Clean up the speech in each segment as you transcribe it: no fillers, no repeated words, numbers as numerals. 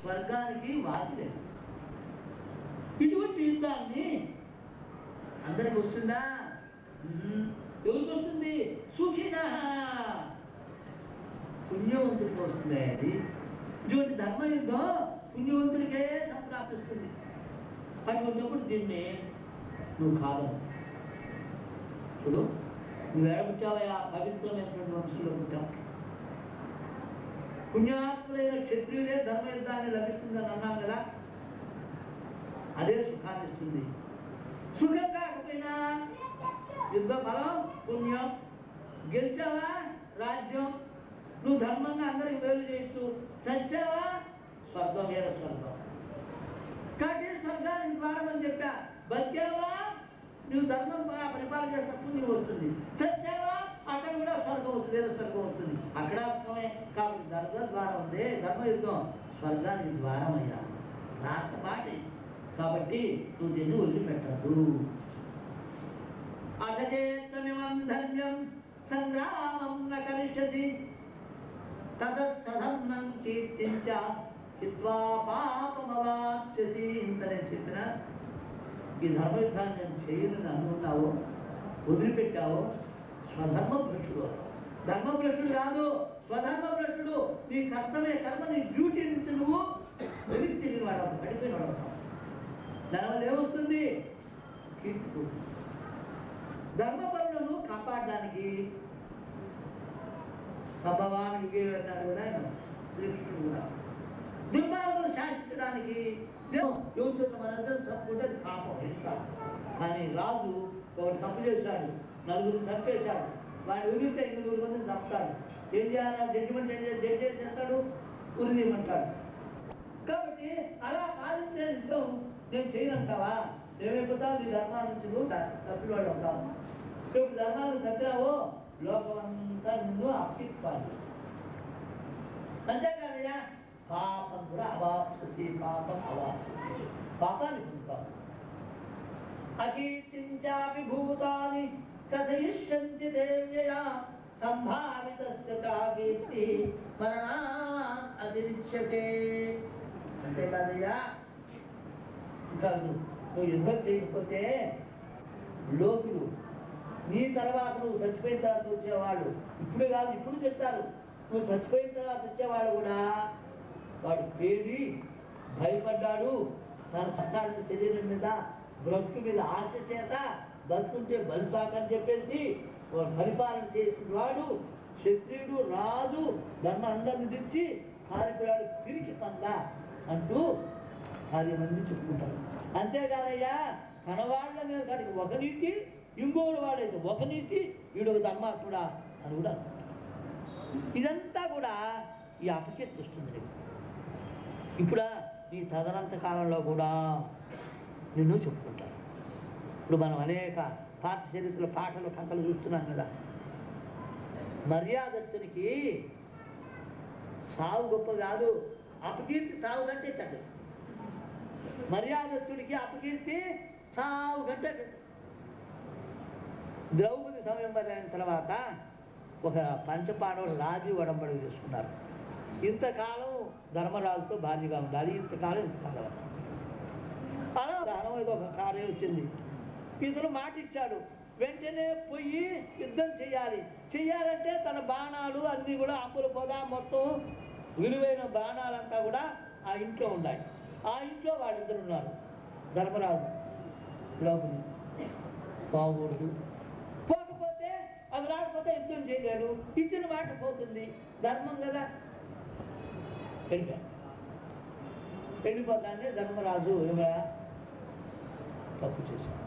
స్వర్గానికి వాసి లేదు. ఇటువంటి యుద్ధాన్ని అందరికి వస్తుందా? ఎవరికి వస్తుంది? సుఖిన పుణ్యవంతుడికి వస్తుంది. అది ఇటువంటి ధర్మయుద్ధం పుణ్యవంతుడికే సంప్రాప్తిస్తుంది. అటువంటిప్పుడు దీన్ని నువ్వు కాదు. చూడు, నువ్వు ఏడబుచ్చావయా పవిత్రమైనటువంటి వంశంలో పుట్టావు. పుణ్యాత్ములైన క్షత్రియులే ధర్మయుద్ధాన్ని లభిస్తుందని అన్నాం కదా, అదే సుఖాన్ని ఇస్తుంది. సుఖం కాకపోయినా యుద్ధ ఫలం పుణ్యం. గెలిచావా రాజ్యం, నువ్వు ధర్మంగా అందరికి మేలు చేయొచ్చు. చచ్చావా స్వర్గం, వేరే స్వర్గం. కాబట్టి స్వర్గానికి ద్వారం అని చెప్పా. బతికావా నువ్వు ధర్మం పరిపాలన చేసినప్పుడు నువ్వు వస్తుంది. చచ్చావా అక్కడ కూడా స్వర్గం వస్తుంది, వేరే స్వర్గం వస్తుంది. అక్కడ సుఖమే. కాబట్టి ధర్మ ద్వారం ఉంది. ధర్మయుద్ధం స్వర్గానికి ద్వారం అయ్యా, రాసపాటి. కాబట్టి నువ్వు దీన్ని వదిలిపెట్టద్దు. అటచేత్తమిమం ధన్యం సంగ్రామం న కరిష్యసి తదసధర్మం కీర్తించ హిత్వా పాపమవాప్స్యసి. ఇంత నేను చెప్పిన ఈ ధర్మయుద్ధాన్ని నేను చేయను అనుకున్నావో, వదిలిపెట్టావో, స్వధర్మ భ్రష్టుడు. ధర్మభ్రష్టుడు కాదు, స్వధర్మ భ్రష్టుడు. నీ కర్తవ్య కర్మ, నీ డ్యూటీ నుంచి నువ్వు వెలికి తిరిగి వాడవు, పడిపోయిన వాడవుతావు. దానివల్ల ఏమొస్తుంది? కీర్తి. ధర్మపరులను కాపాడడానికి సంభవానికి అన్నాడు కూడా ఆయన, శ్రీకృష్ణుడు కూడా. దుర్మార్గులు శాసించడానికి యోచన మనందరం చంపుకుంటే పాపం, హింస. కానీ రాజు ఒకటి తప్పు చేశాడు, నలుగురు చంపేశాడు. వాడు ఉరిగితే 8 మందిని చంపుతాడు. ఏం చేయాలి? జడ్జిమెంట్ జడ్జి ఏం చేస్తాడు? ఉరిదీయమంటాడు. కాబట్టి అలా పాలించే యుద్ధం నేను చేయనంటావా? ఏమైపోతావు? నీ ధర్మాల నుంచి నువ్వు తప్పివాడు అవుతావు. ఇప్పుడు ధర్మాలను తప్పినావో లోకమంతా నిన్ను అప్పిప్పాలి. అంతేకాదయ్యా, పాపం కూడా అవాప్ససి. పాపం అవాప్ససి, పాపాన్ని పొందుతావు. అకీర్తించాపి భూతాని కథయిష్యంతి దేవ్యయా సంభావితస్య చాకీర్తి మరణాత్ అతిరిచ్యతే. అంతేకాదయ్యా, ఇంకా నువ్వు యుద్ధం చేయకపోతే లోకులు నీ తర్వాత, నువ్వు చచ్చిపోయిన తర్వాత వచ్చేవాళ్ళు, ఇప్పుడే కాదు ఇప్పుడు చెప్తారు, నువ్వు చచ్చిపోయిన తర్వాత వచ్చేవాడు కూడా వాడు పేడి భయపడ్డాడు. తన సత్తాడు శరీరం మీద, బ్రతుకు మీద ఆశ చేత బతుకుంటే బలిసాకని చెప్పేసి పరిపాలన చేసిన వాడు క్షత్రియుడు, రాజు, ధర్మ అందరిని తెచ్చి పారిపోయాడు, తిరిగి పందా అంటూ 10 మంది చెప్పుకుంటారు. అంతేకాదయ్యా, తన వాళ్ళ మీద కాడికి ఒక నీతి, ఇంకోడు వాడైతే ఒక నీతి, వీడొక ధర్మాత్ముడా అని కూడా. ఇదంతా కూడా ఈ అపకీర్తి వస్తుంది. ఇప్పుడు ఈ తదనంత కాలంలో కూడా నిన్ను చెప్పుకుంటారు. ఇప్పుడు మనం అనేక పాఠ చరిత్రల పాటలు కథలు చూస్తున్నాం కదా. మర్యాదస్తునికి సావు గొప్ప కాదు, అపకీర్తి సావు కంటే చెడ్డది. మర్యాదస్తుడికి అపకీర్తి సావు కంటే చెడ్డది. ద్రౌపది సంయంవరం అయిన తర్వాత ఒక పంచపాండవులు రాజీ ఒడంబడి చేసుకున్నారు. ఇంతకాలం ధర్మరాజుతో భార్యగా ఉండాలి, ఇంతకాలం అలా ధనం ఏదో ఒక కార్యం వచ్చింది. ఇతను మాట ఇచ్చాడు, వెంటనే పోయి యుద్ధం చెయ్యాలంటే తన బాణాలు అన్నీ కూడా అంపుల పొద మొత్తం విలువైన బాణాలంతా కూడా ఆ ఇంట్లో ఉన్నాయి. ఆ ఇంట్లో వాళ్ళిద్దరు ఉన్నారు, ధర్మరాజు ద్రౌపది. బాగూడదు, పోకపోతే అది రాకపోతే యుద్ధం చేయలేడు, ఇచ్చిన మాట పోతుంది, ధర్మం కదా. వెళ్ళిపోతానే ధర్మరాజు తప్పు చేశాడు.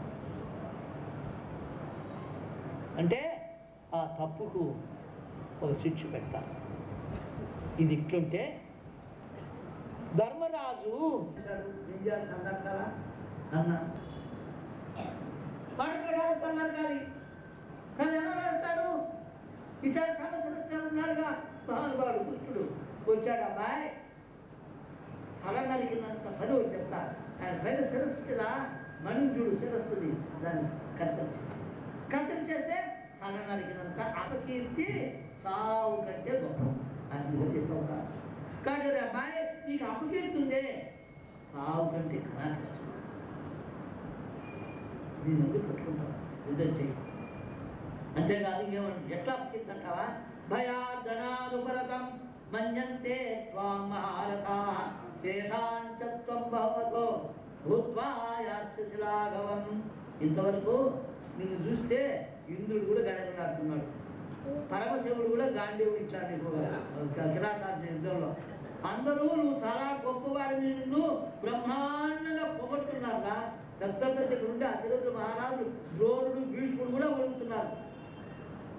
అంటే ఆ తప్పుకు ఒక శిక్ష పెడతారు. ఇది ఇట్లుంటే ధర్మరాజు అన్నా మాట్లాడాలన్నారు కానీ ఎలా మాట్లాడతాడు? ఇతర సమస్య ఉన్నాడుగా మహానుభావుడు కృష్ణుడు వచ్చాడు. అబ్బాయి అలా నలిగినంత పని ఒకటి చెప్తారు. ఆయన పైన శిరస్సు కదా మణింజుడు శిరస్సుని దాన్ని కత్తెర చేస్తే అలా నలిగినంత అపకీర్తి సావు కంటే గొప్ప అని చెప్పి ఉంటారు. కానీ అబ్బాయి నీకు అపకీర్తి ఉందే, సాగు కంటే కన్నా కష్టం. దీని ఎందుకు పట్టుకుంటావు? యుద్ధం చేయి. అంతేకాదు ఇంకేమంటే ఎట్లా అప్పగిందంటావా? భయాదనానుపరతం మన్యంతే త్వాం మహారథాః తేషాంచత్వం భవతో భూత్వా యాస్యసి లాఘవం. ఇంతవరకు నిన్ను చూస్తే ఇంద్రుడు కూడా గణగణాడుతున్నాడు, పరమశివుడు కూడా గాంధీవుడు ఇచ్చాడు నీకు కిరాతార్జున యుద్ధంలో. అందరూ నువ్వు చాలా గొప్పవాడిని, నిన్ను బ్రహ్మాండంగా పొగట్టున్నారుగా. దత్తత దగ్గర ఉంటే అతిరథులు మహారాజులు ద్రోణుడు భీష్ముడు కూడా పొగుడుతున్నారు.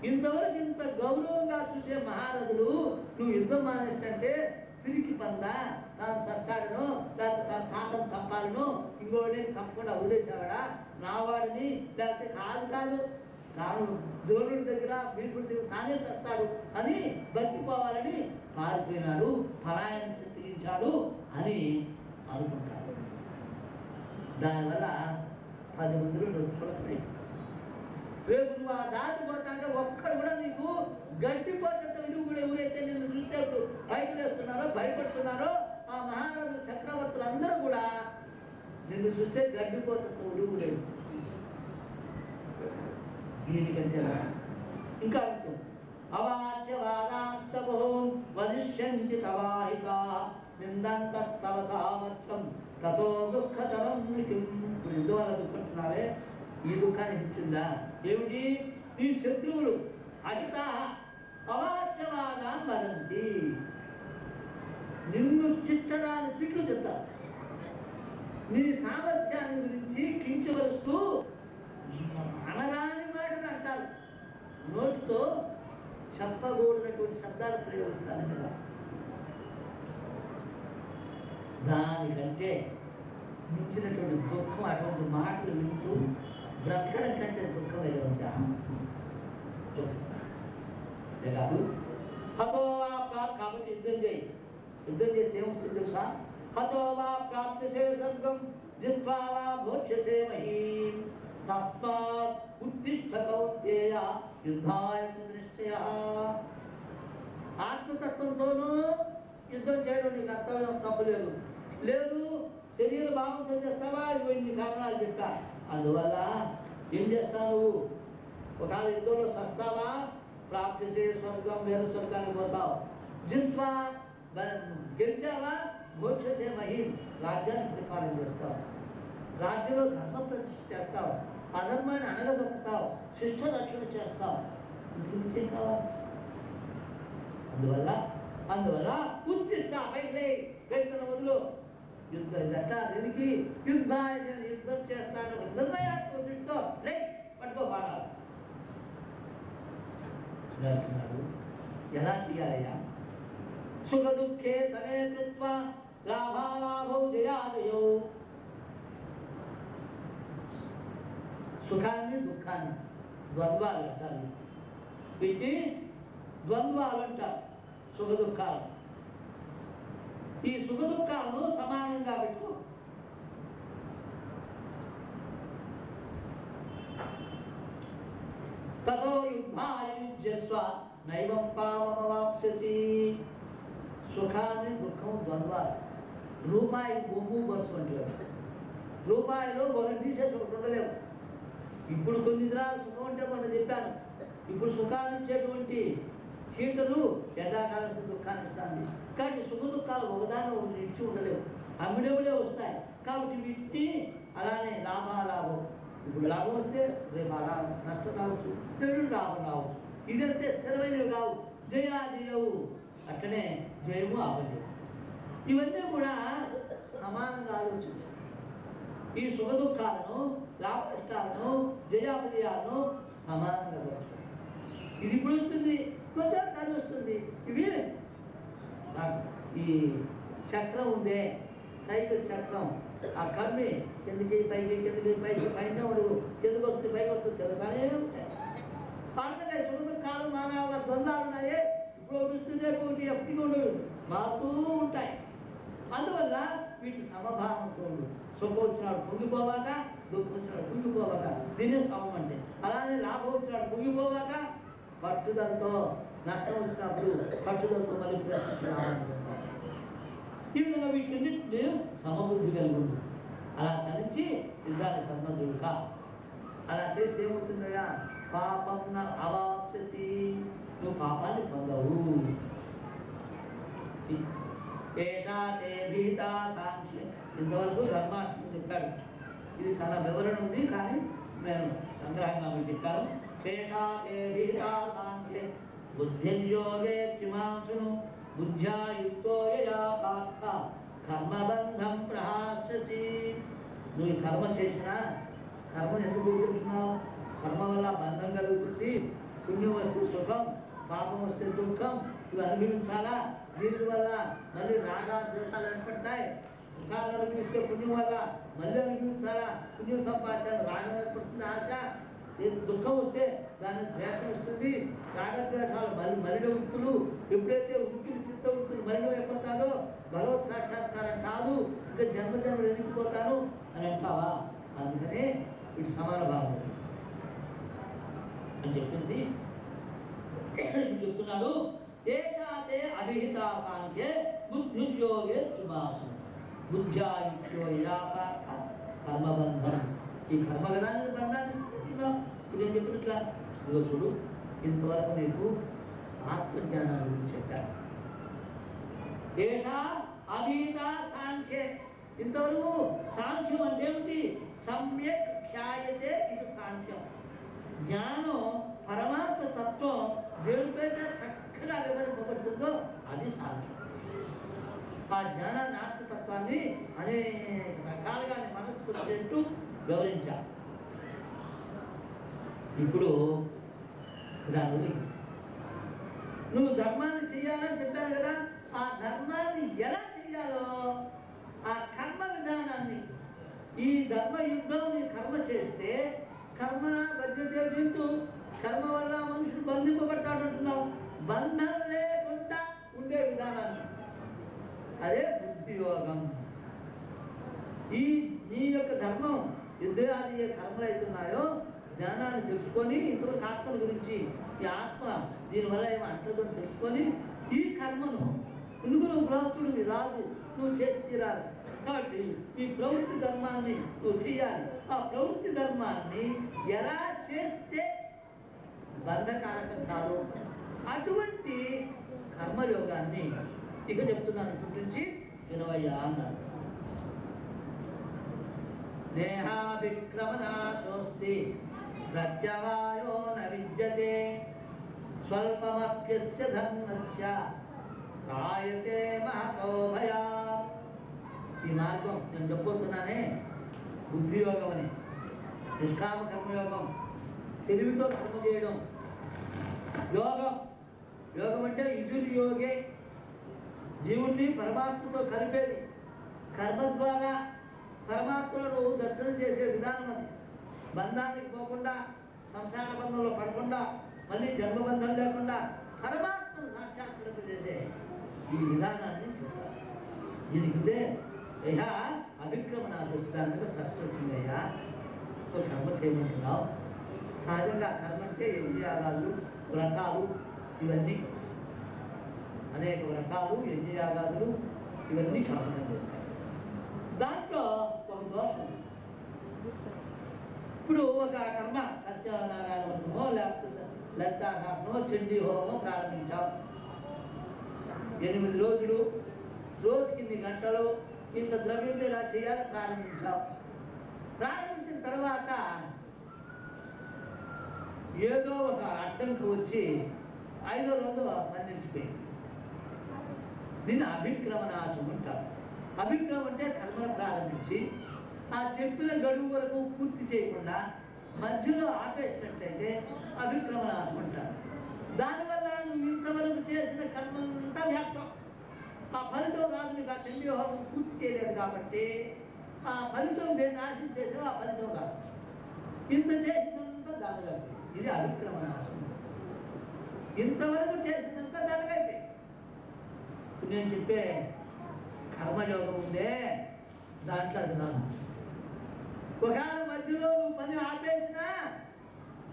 ఇంతవరకు ఇంత గౌరవంగా చూసే మహారథులు నువ్వు యుద్ధం మానేస్తే పిరికి పందా తాను సస్తాడను, లేకపోతే తన తాతను చంపాలను, ఇంకోటి చంపకుండా వదిలేసావాడా నా వాడిని, లేకపోతే కాదు తాను ద్రోణుడి దగ్గర భీష్ముడి దగ్గర తానే చస్తాడు అని బతికిపోవాలని పారిపోయినాడు, పలాయనం చిత్రించాడు అని అనుకుంటాడు. దానివల్ల 10 మందిలో చులకనై రేపు నువ్వు ఆ దాటిపోతాంటే ఒక్కడు కూడా నీకు గట్టిపోతే ఇరువు కూడా ఎవరైతే నిన్ను చూసేప్పుడు బయటకు వేస్తున్నారో భయపడుతున్నారో ఆ మహారాజు చక్రవర్తులు అందరూ కూడా నిన్ను చూస్తే గడ్డిపోతుంది ఇరువు లేదు. దీనికంటే ఇంకా అంటూ అవాచ్యవాదాంశో వదిష్యంతి తవాహికా నిందంతస్తవ సామర్థ్యం తతో దుఃఖతరం ఎందువల్ల దుఃఖిస్తున్నారే? ఈ దుఃఖాన్ని ఇచ్చిందా ఏమిటి? ఈ శత్రువులు అహిత అవాచ్యవాదా వదంతి, నిన్ను చిట్టడానికి తిట్లు చెప్తారు, నీ సామర్థ్యాన్ని గురించి కించవరుస్తూ అనరాని మాటలు అంటారు. నోటితో చెప్పకూడనటువంటి శబ్దాలు ప్రయోగిస్తాను కదా. దానికంటే మించినటువంటి దుఃఖం అటువంటి మాటలు వింటూ బ్రతకడం కంటే దుఃఖం ఏదో ఉందా? కాదు. హతోవా కాబట్టి యుద్ధం చేయి. యుద్ధం చేస్తే ఏమొస్తుంది తెలుసా? హతోవా ప్రాప్స్యసే స్వర్గం జిత్వా వా భోక్ష్యసే మహీం తస్మాత్ ఉత్తిష్ఠ కౌంతేయ యుద్ధాయ నిశ్చయః. ఆత్మతత్వంతోనూ యుద్ధం చేయడం నీకు అర్థం తప్పలేదు. లేదు శరీర భావంతో చేస్తావా? ఇన్ని కారణాలు చెప్తా. అందువల్ల ఏం చేస్తావు? ఒకవేళ యుద్ధంలో సస్తావా? ప్రాప్తిసే స్వర్గం, వేరే స్వర్గానికి పోతావు. జిత్వా గెలిచావా? మోక్షసే మహిం, రాజ్యాన్ని పరిపాలన చేస్తావు. రాజ్యంలో ధర్మ ప్రతిష్ఠ చేస్తావు, అధర్మాన్ని అనగదొక్కుతావు, శిష్ట రక్షణ చేస్తావు. ఇంకేం కావాలి? అందువల్ల ఉత్తిష్ట పైకి వేసిన మొదలు యుద్ధం దీనికి యుద్ధం చేస్తాను నిర్ణయాత్మతో పట్టుకో పాడాలి. ఎలా చేయాలయ్యా? సుఖ దుఃఖే సమే కృత్వ లాభాలాభౌ జయాజయౌ. సుఖాన్ని దుఃఖాన్ని ద్వంద్వాలు అంటారు. వీటి ద్వంద్వాలు అంటారు సుఖ దుఃఖాలు. ఈ సుఖ దుఃఖాలను సమానంగా పెట్టు. తతో యుద్ధాయ యుజ్యస్వ నైవం పావమవాప్స్యసి. సుఖాన్ని దుఃఖం ద్వంద్వాలు. రూపాయి బొమ్ము బస్సు అంటారు. రూపాయలు ఒకటి తీసేసి ఒకటి ఉండలేవు. ఇప్పుడు కొన్ని దినాలు సుఖం అంటే మనం చెప్పాను. ఇప్పుడు సుఖాన్ని ఇచ్చేటువంటి హీటరు ఎండాకాలం దుఃఖాన్ని ఇస్తాను. కానీ సుఖ దుఃఖాలు ఒకదాన్ని ఒకటి ఇచ్చి ఉండలేవు, అమ్మిడవులే వస్తాయి. కాబట్టి వీటిని అలానే లాభాలాభం. ఇప్పుడు లాభం వస్తే రేపు అలా నష్టం రావచ్చు, చెడు లాభం రావచ్చు. ఇదంతే స్థిరమైనవి కావు. జయాజయవు అట్లనే జయము అపజయం. ఇవన్నీ కూడా సమానంగా ఆలోచించు. ఈ సుఖ దుఃఖాలను, లాభ నష్టాలను, జయాపజయాలను సమానంగా చూడాలి. ఇది ఇప్పుడు వస్తుంది, కొంచెం అది వస్తుంది. ఇవి ఈ చక్రం ఉందే, సైకిల్ చక్రం, ఆ కమ్మి కిందకి పైకి కిందకి పైకి పైన కిందకు వస్తుంది పైకి వస్తుంది కదా. కానీ పంటగా సుఖ దుఃఖాలు మానవ ద్వంద్వాలు ఉన్నాయే. ఇప్పుడు వస్తుంది ఒకటి ఎప్పటికీ ఉండవు, మారుతూ ఉంటాయి. అందువల్ల వీటి సమభావంతో సుఖం వచ్చినాడు పొంగిపోవాక, దుఃఖం వచ్చినాడు పొంగిపోవాక, దీనే సమం అంటే. అలానే లాభం వచ్చినాడు పొంగిపోవాక, పట్టుదలతో, నష్టం వచ్చినప్పుడు పట్టుదలతో మళ్ళీ ప్రశ్నించడం. ఈ విధంగా వీటిని నేను సమబుద్ధి కలిగి ఉండు. అలా కలిసి యుద్ధాన్ని సన్నద్ధుడు కా. అలా చేస్తే ఏమవుతుందయ్యా? పాపం అవాప్సి, నువ్వు పాపాన్ని పొందవు. ఇంతవరకు ధర్మాష్టమి చెప్పాడు. ఇది చాలా వివరణ ఉంది, కానీ నేను సంగ్రహంగా మీకు చెప్పాను. బుద్ధిర్యోగే త్రిమాంసును బుద్ధ్యాయుక్తో యయా పార్థ కర్మబంధం ప్రహాస్యసి. నువ్వు ఈ కర్మ చేసినా కర్మను ఎందుకు గుర్తిస్తున్నావు? కర్మ వల్ల బంధం కలుగుతుంది. పుణ్యం వస్తే సుఖం, పాపం వస్తే దుఃఖం, ఇవి అనుభవించాలా? దీని వల్ల మళ్ళీ రాగా ద్వేషాలు ఏర్పడతాయి. సుఖాలు అనుభవిస్తే పుణ్యం వల్ల మళ్ళీ అనుభవించాలా? పుణ్యం సంపాదించాలి, రాగం ఏర్పడుతుంది, ఆశ. దుఃఖం వస్తే దాని ద్వేషం వస్తుంది, రాగద్వేషాలు మలిన వృత్తులు. ఎప్పుడైతే వృత్తులు చిత్త వృత్తులు మలినం అయిపోతాదో భగవత్ సాక్షాత్కారం కాదు, ఇంకా జన్మజన్మలు ఎదిగిపోతాను అని అంటావా? అందుకనే ఇటు సమాన భావం అని చెప్పేసి చెప్తున్నాడు. ఏషాతే అభిహితా సాంఖ్యే బుద్ధియోగే త్రిమాసు బుద్ధ్యాయుక్తో యథాపార్థ కర్మబంధం. ఈ కర్మగణాన్ని బంధాన్ని చెప్తున్నావు. ఇది చెప్పినట్లా చూడు, ఇంతవరకు నీకు ఆత్మజ్ఞానం గురించి చెప్పాను. ఏషా అభిహిత సాంఖ్యే. ఇంతవరకు సాంఖ్యం అంటే ఏమిటి? సమ్యక్ ఖ్యాయతే. ఇది సాంఖ్యం. జ్ఞానం పరమాత్మ తత్వం దేవుడిపైన చక్కగా వివరింపబడుతుందో అది సాంఖ్యం. ఆ జ్ఞానాన్ని ఆత్మతత్వాన్ని అనేక రకాలుగా మనసుకు వచ్చేట్టు వివరించాలి. ఇప్పుడు దాని నువ్వు ధర్మాన్ని చెయ్యాలని చెప్పాను కదా, ఆ ధర్మాన్ని ఎలా చెయ్యాలో ఆ కర్మ విధానాన్ని, ఈ ధర్మ యుద్ధం నీ కర్మ చేస్తే కర్మ బధ్యతే జంతు, కర్మ వల్ల మనుషులు బంధింపబడతాడు అంటున్నావు. బంధం లేకుండా ఉండే విధానాన్ని, అదే బుద్ధి యోగం. ఈ నీ యొక్క ధర్మం ఇంద్రియాది ఏ కర్మలు అవుతున్నాయో జ్ఞానాన్ని తెలుసుకొని, ఇంతవరకు ఆత్మల గురించి ఈ ఆత్మ దీనివల్ల ఏమో అంటదో తెలుసుకొని ఈ కర్మను ఎందుకు నువ్వు గృహస్థుడివి రాదు, నువ్వు చేసి తీరాలి. కాబట్టి ఈ ప్రవృత్తి ధర్మాన్ని నువ్వు చేయాలి. ఆ ప్రవృత్తి ధర్మాన్ని ఎలా చేస్తే బంధకారకం కాదు అటువంటి కర్మయోగాన్ని ఇక చెప్తున్నాను. ఇప్పటి నుంచి వినవయ్యా అన్నాడు. దేహాభిక్రమనాశోస్తి ప్రత్యవాయో న విద్యతే స్వల్పమప్యస్య ధర్మస్య కాయతే మహతో భయా. ఈ మార్గం నేను చెప్పబోతున్నానే బుద్ధియోగం అని. నిష్కామ కర్మయోగం, తెలివితో కర్మ చేయడం. యోగం, యోగం అంటే యుజులు యోగే, జీవుణ్ణి పరమాత్మతో కలిపేది. కర్మ ద్వారా పరమాత్మను దర్శనం చేసే విధానం అది. బంధానికి పోకుండా, సంసార బంధంలో పడకుండా, మళ్ళీ జన్మబంధం లేకుండా పరమాత్మను సాక్షాత్కరింపజేసే ఈ విధానాన్ని చెప్తారు. దీనికి ఇదే అయ్యా అభిక్రమణాలు దాని మీద ప్రశ్న వచ్చిందయ్యా. కర్మ చేయమంటున్నావు. సహజంగా కర్మ అంటే యజ్ఞయాగాలు, వ్రతాలు, ఇవన్నీ అనేక వ్రతాలు, యజ్ఞయాగాదులు ఇవన్నీ సాధన చేస్తాయి. దాంట్లో ఒక దోషం. ఇప్పుడు ఒక కర్మ సత్యనారాయణ వ్రతమో లేకపోతే లలితాశాసనమో చండీ హోమమో ప్రారంభించాం. 8 రోజులు, రోజుకి ఇన్ని గంటలు, ఇంత ద్రవ్యంతో ఇలా చేయాలి ప్రారంభించాం. ప్రారంభించిన తర్వాత ఏదో ఒక అడ్డంకి వచ్చి 5వ రోజు బంధించిపోయింది. దీన్ని అభిక్రమణాశం అంటారు. అభిక్రమం అంటే కర్మను ప్రారంభించి ఆ చెప్పిన గడువు వరకు పూర్తి చేయకుండా మధ్యలో ఆపేసినట్లయితే అభిక్రమణాశం అంటారు. దానివల్ల నువ్వు ఇంతవరకు చేసిన కర్మంతా వ్యర్థం. ఆ ఫలితం రాదు. నీకు ఆ చండీ హోమం పూర్తి చేయలేదు కాబట్టి ఆ ఫలితం నేను ఆశించేసావు, ఆ ఫలితం రాదు. ఇంత చేసినంత దండగైపోయింది. ఇది అభిక్రమణాశం. ఇంతవరకు చేసినంత దండగైపోయింది. నేను చెప్పే కర్మయోగం ఉందే దాంట్లో అది నన్ను ఒకవేళ మధ్యలో నువ్వు పని ఆపేసినా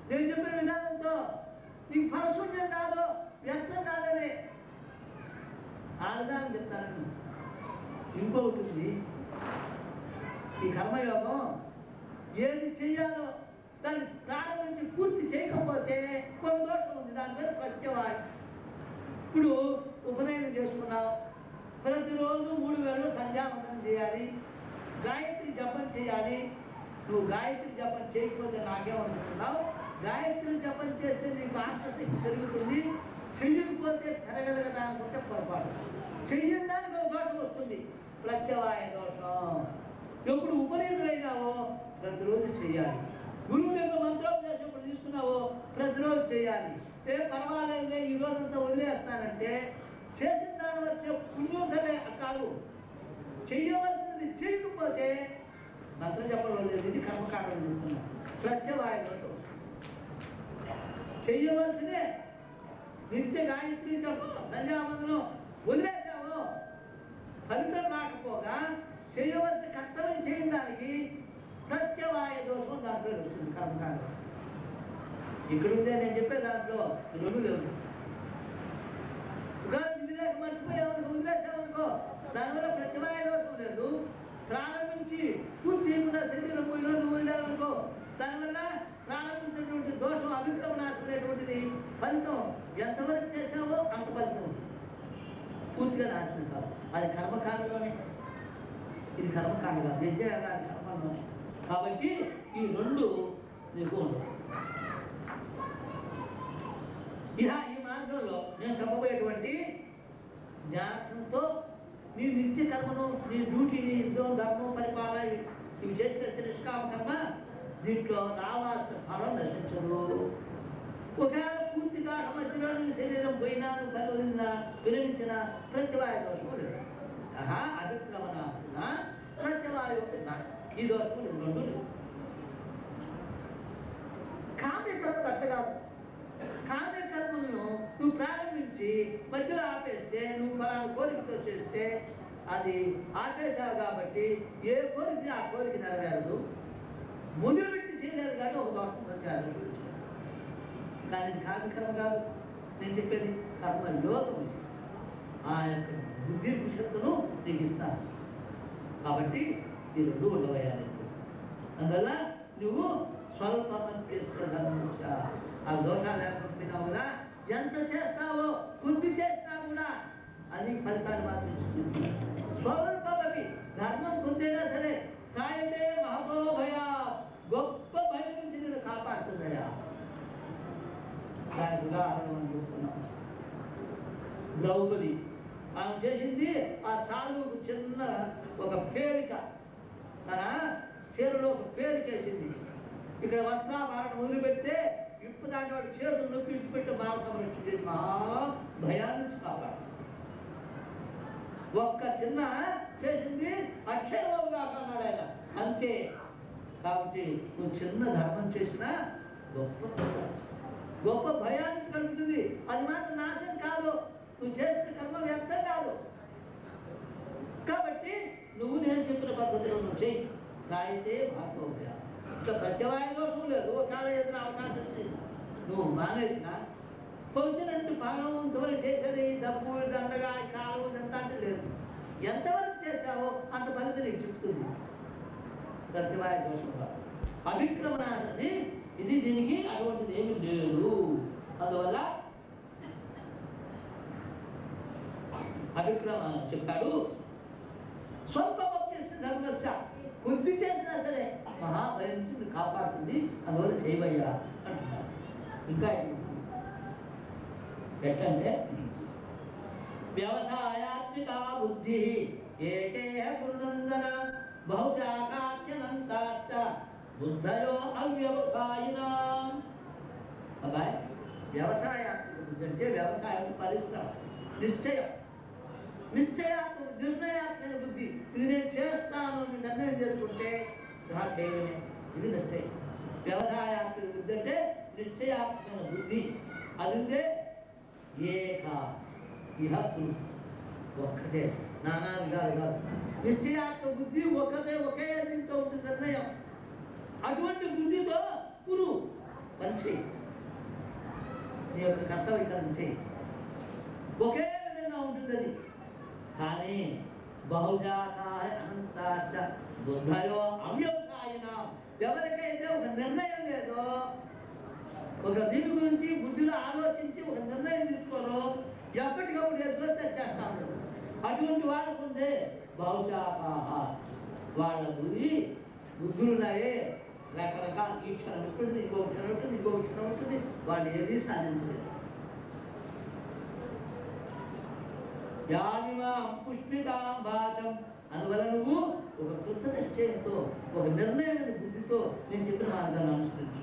నేను చెప్పిన విధానంతో నీకు ఫలశూన్యం కాదు, వ్యర్థం కాదని ఆ విధానం చెప్తాను. ఇంకొకటి ఉంది, ఈ కర్మయోగం ఏది చెయ్యాలో దాన్ని ప్రారంభించి పూర్తి చేయకపోతే ఒక దోషం ఉంది. దాని పేరు ప్రత్యవాయం. ఇప్పుడు ఉపనయనం చేసుకున్నావు, ప్రతిరోజు 3 వేళలు సంధ్యావందనం చేయాలి, గాయత్రి జపం చేయాలి. నువ్వు గాయత్రి జపం చేయకపోతే నాకేమనుకుంటున్నావు? గాయత్రి జపం చేస్తే నీకు ఆత్మశక్తి పెరుగుతుంది, చెయ్యకపోతే పెరగదు కదా అనుకుంటే పొరపాటు. చెయ్యడానికి ఒక దోషం వస్తుంది, ప్రత్యవాయ దోషం. ఎప్పుడు ఉపనయనులైనావో ప్రతిరోజు చేయాలి. గురువు యొక్క మంత్రోపదేశం ఎప్పుడు తీసుకున్నావో ప్రతిరోజు చేయాలి. పర్వాలేదు ఈ రోజంతా వదిలేస్తానంటే చేసిన దాని వచ్చే పుణ్యం సరే కాదు, చెయ్యవలసినది చేయకపోతే మంత్రం చెప్పడం లేదు. ఇది కర్మకాండం చేస్తున్నా, ప్రత్యవాయ దోషం. చెయ్యవలసినే నిత్య గాయత్రి జపం సంధ్యావందనం వదిలేసావు, ఫలితం రాకపోగా చేయవలసిన కర్తవ్యం చేయని దానికి ప్రత్యవాయ దోషం దాంట్లో వస్తుంది కర్మకాండం. ఇక్కడ ఉందే నేను చెప్పే దాంట్లో 2 లేవు. మర్చిపోయావు వదిలేసావనుకో, దానివల్ల ప్రత్యవాయ దోషం లేదు. ప్రారంభించి పూర్తి చేయకుండా శరీరం ఈరోజు వదిలేవనుకో, దానివల్ల ప్రారంభించినటువంటి దోషం అభిక్రమణాశనేటువంటిది ఫలితం ఎంతవరకు చేసావో అంత ఫలితం పూర్తిగా నాశనం కాదు. అది కర్మకాండలోనే, ఇది కర్మకాండ కాదు, యజ్ఞయాగాది కర్మలో. కాబట్టి ఈ 2 నీకు ఉండవు. ఇలా ఈ మార్గంలో నేను చెప్పబోయేటువంటి జ్ఞానంతో నీ నిత్య కర్మను, నీ డ్యూటీని, యుద్ధం, ధర్మం, పరిపాలన ఇవి చేసిన నిష్కామ కర్మ దీంట్లో రావాల్సిన ఫలం నశించదు. ఒకవేళ పూర్తిగా మధ్యలో శరీరం పోయినా పని వదిలినా విరమించిన ప్రత్యవాయ దోషము లేదు. అభిక్రమణ ప్రత్యవాయ ఈ దోషము లేదు, 2 లేవు. కామ్యకర్మ అట్లా కాదు. కామ్యకర్మలను నువ్వు ప్రారంభించి మధ్యలో ఆపేస్తే, నువ్వు ఫలానా కోరికతో చేస్తే అది ఆపేశావు కాబట్టి ఏ కోరిక ఆ కోరిక నెరవేరదు. మొదలుపెట్టి చేయలేదు కానీ ఒక దోషం వచ్చారు. కానీ ఇది కామ్యకర్మ కాదు. నేను చెప్పేది కర్మ యోగం. ఆ యొక్క బుద్ధి కుశలతను నీకు ఇస్తాను. కాబట్టి ఈ 2 ఉండవయ్యాలి. అందువల్ల నువ్వు స్వల్పమత్యస్య ఆ దోషాలు లేకపోయినావు కదా, ఎంత చేస్తావో కొద్ది చేసినా కూడా అది ఫలితాన్ని మాత్రం ఇస్తుంది. స్వల్పమపి ధర్మం కొద్దిగా సరే కాయతే మహతో భయ, గొప్ప భయం నుంచి నేను కాపాడుతుందయా. దానికి ఉదాహరణ మనం చూస్తున్నాం. ద్రౌపది ఆమె చేసింది ఆ సాధువుకు చిన్న ఒక పేరిక, తన చీరలో ఒక పేరుకేసింది. ఇక్కడ వస్త్రాభరణ మొదలుపెడితే ఇప్పు దాంట్లో వాడి చేతులు నొప్పి ఇచ్చిపెట్టి బాల సంరక్షించేది. మహా భయాన్ని నుంచి కాపాడు. ఒక్క చిన్న చేసింది అక్షరముగా అన్నాడు ఆయన, అంతే. కాబట్టి నువ్వు చిన్న ధర్మం చేసినా గొప్ప భయాన్ని కలుగుతుంది. అది మాత్రం నాశనం కాదు, నువ్వు చేసిన కర్మ వ్యర్థం కాదు. కాబట్టి నువ్వు నేను చెప్పిన పద్ధతిలో నువ్వు చేయి. రాయితే భాగోభ్య. ఇంకా ప్రత్యవాయ దోషం లేదు. ఒకవేళ ఏదైనా అవకాశం వచ్చింది నువ్వు మానేసిన వచ్చినట్టు భగవంతుడు చేసేది డబ్బు దండగా కాలం ఇదంతా అంటే లేదు. ఎంతవరకు చేశావో అంత ఫలితం నీకు చెప్తుంది. ప్రత్యవాయ దోషంగా అభిక్రమణ అనేది ఇది, దీనికి అటువంటిది ఏమి లేదు. అందువల్ల అభిక్రమ చెప్పాడు. స్వల్పమప్యస్య ధర్మస్య, కొద్ది చేసినా సరే మహాభయం నుంచి కాపాడుతుంది. అందువల్ల చేయవయ్యా అంటున్నారు. ఇంకా ఎట్లంటే వ్యవసాయాత్మిక బుద్ధి ఏకే గురునందన బహుశాఖాఖ్యనంతాచ్చ బుద్ధయో అవ్యవసాయినా. అబ్బాయి, వ్యవసాయాత్మిక బుద్ధి అంటే వ్యవసాయం పరిశ్రమ, నిశ్చయం, నిశ్చయాత్మక నిర్ణయాత్మక బుద్ధి. ఇది నేను చేస్తాను నిర్ణయం చేసుకుంటే ఇలా చేయడమే, ఇది నిశ్చయం. వ్యవసాయాత్మక బుద్ధి అంటే నిశ్చయాత్మక బుద్ధి. అది ఏక ఇహ ఒక్కటే, నానా విధాలు కాదు. నిశ్చయాత్మక బుద్ధి ఒకటే, ఒకే దీంతో ఉంటుంది నిర్ణయం. అటువంటి బుద్ధితో గురు పని చేయి, నీ యొక్క కర్తవ్యం చేయి. ఒకే విధంగా ఉంటుంది అది. కానీ బహుశాఖాయ అనంతాశ్చ బుద్ధయో అవ్యవసాయన. ఎవరికైతే ఒక నిర్ణయం లేదో, ఒక దీని గురించి బుద్ధిలో ఆలోచించి ఒక నిర్ణయం తీసుకోరో, ఎప్పటికప్పుడు ఎదురొస్తే చేస్తాడు. అటువంటి వాళ్ళకు ఉందే బహుశాఖాహ. వాళ్ళ బుద్ధులున్నాయే రకరకాల ఈ క్షణం ఉంటుంది, ఇంకో క్షణం ఉంటుంది, ఇంకో క్షణం ఉంటుంది. వాళ్ళు ఏది సాధించలేదు. యానిమా పుష్పితాం వాచం. అందువల్ల నువ్వు ఒక కృత నిశ్చయంతో, ఒక నిర్ణయమైన బుద్ధితో నేను చెప్పిన మార్గాన్ని అనుసరించు.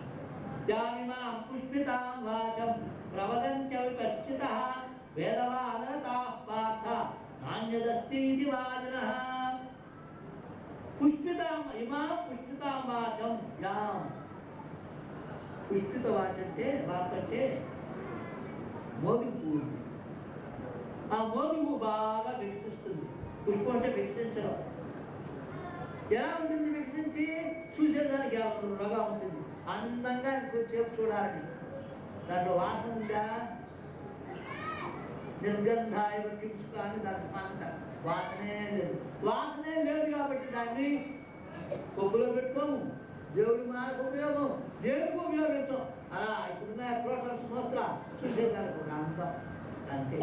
యానిమా పుష్పితాం వాచం ప్రవదంత్య విపశ్చితః వేదవాదరతాః పార్థ నాణ్యదస్తి ఇది వాదినః. పుష్పితాం ఇమా పుష్పితాం వాచం యాం. పుష్పిత వాచంటే వాకంటే మోగింపు. ఆ మోగింపు బాగా వికసిస్తుంది. పుష్పం అంటే వికసించడం. ఎలా ఉంటుంది వికసించి? చూసేదానికి రుణగా ఉంటుంది, అందంగా ఇంకొంచెంసేపు చూడాలి. దాంట్లో వాసన ఉందా? నిర్గంధాయ కించుక అని దాని సాంత. వాసనే లేదు. వాసనే లేదు కాబట్టి దాన్ని కొబ్బులో పెట్టుకోము. దేవుడి మనకు ఉపయోగం, దేవుడికి ఉపయోగించం. అలా ఇప్పుడున్న ప్రోటోస్ మోస్త్ర చూసేదానికి ఒక అందం అంతే.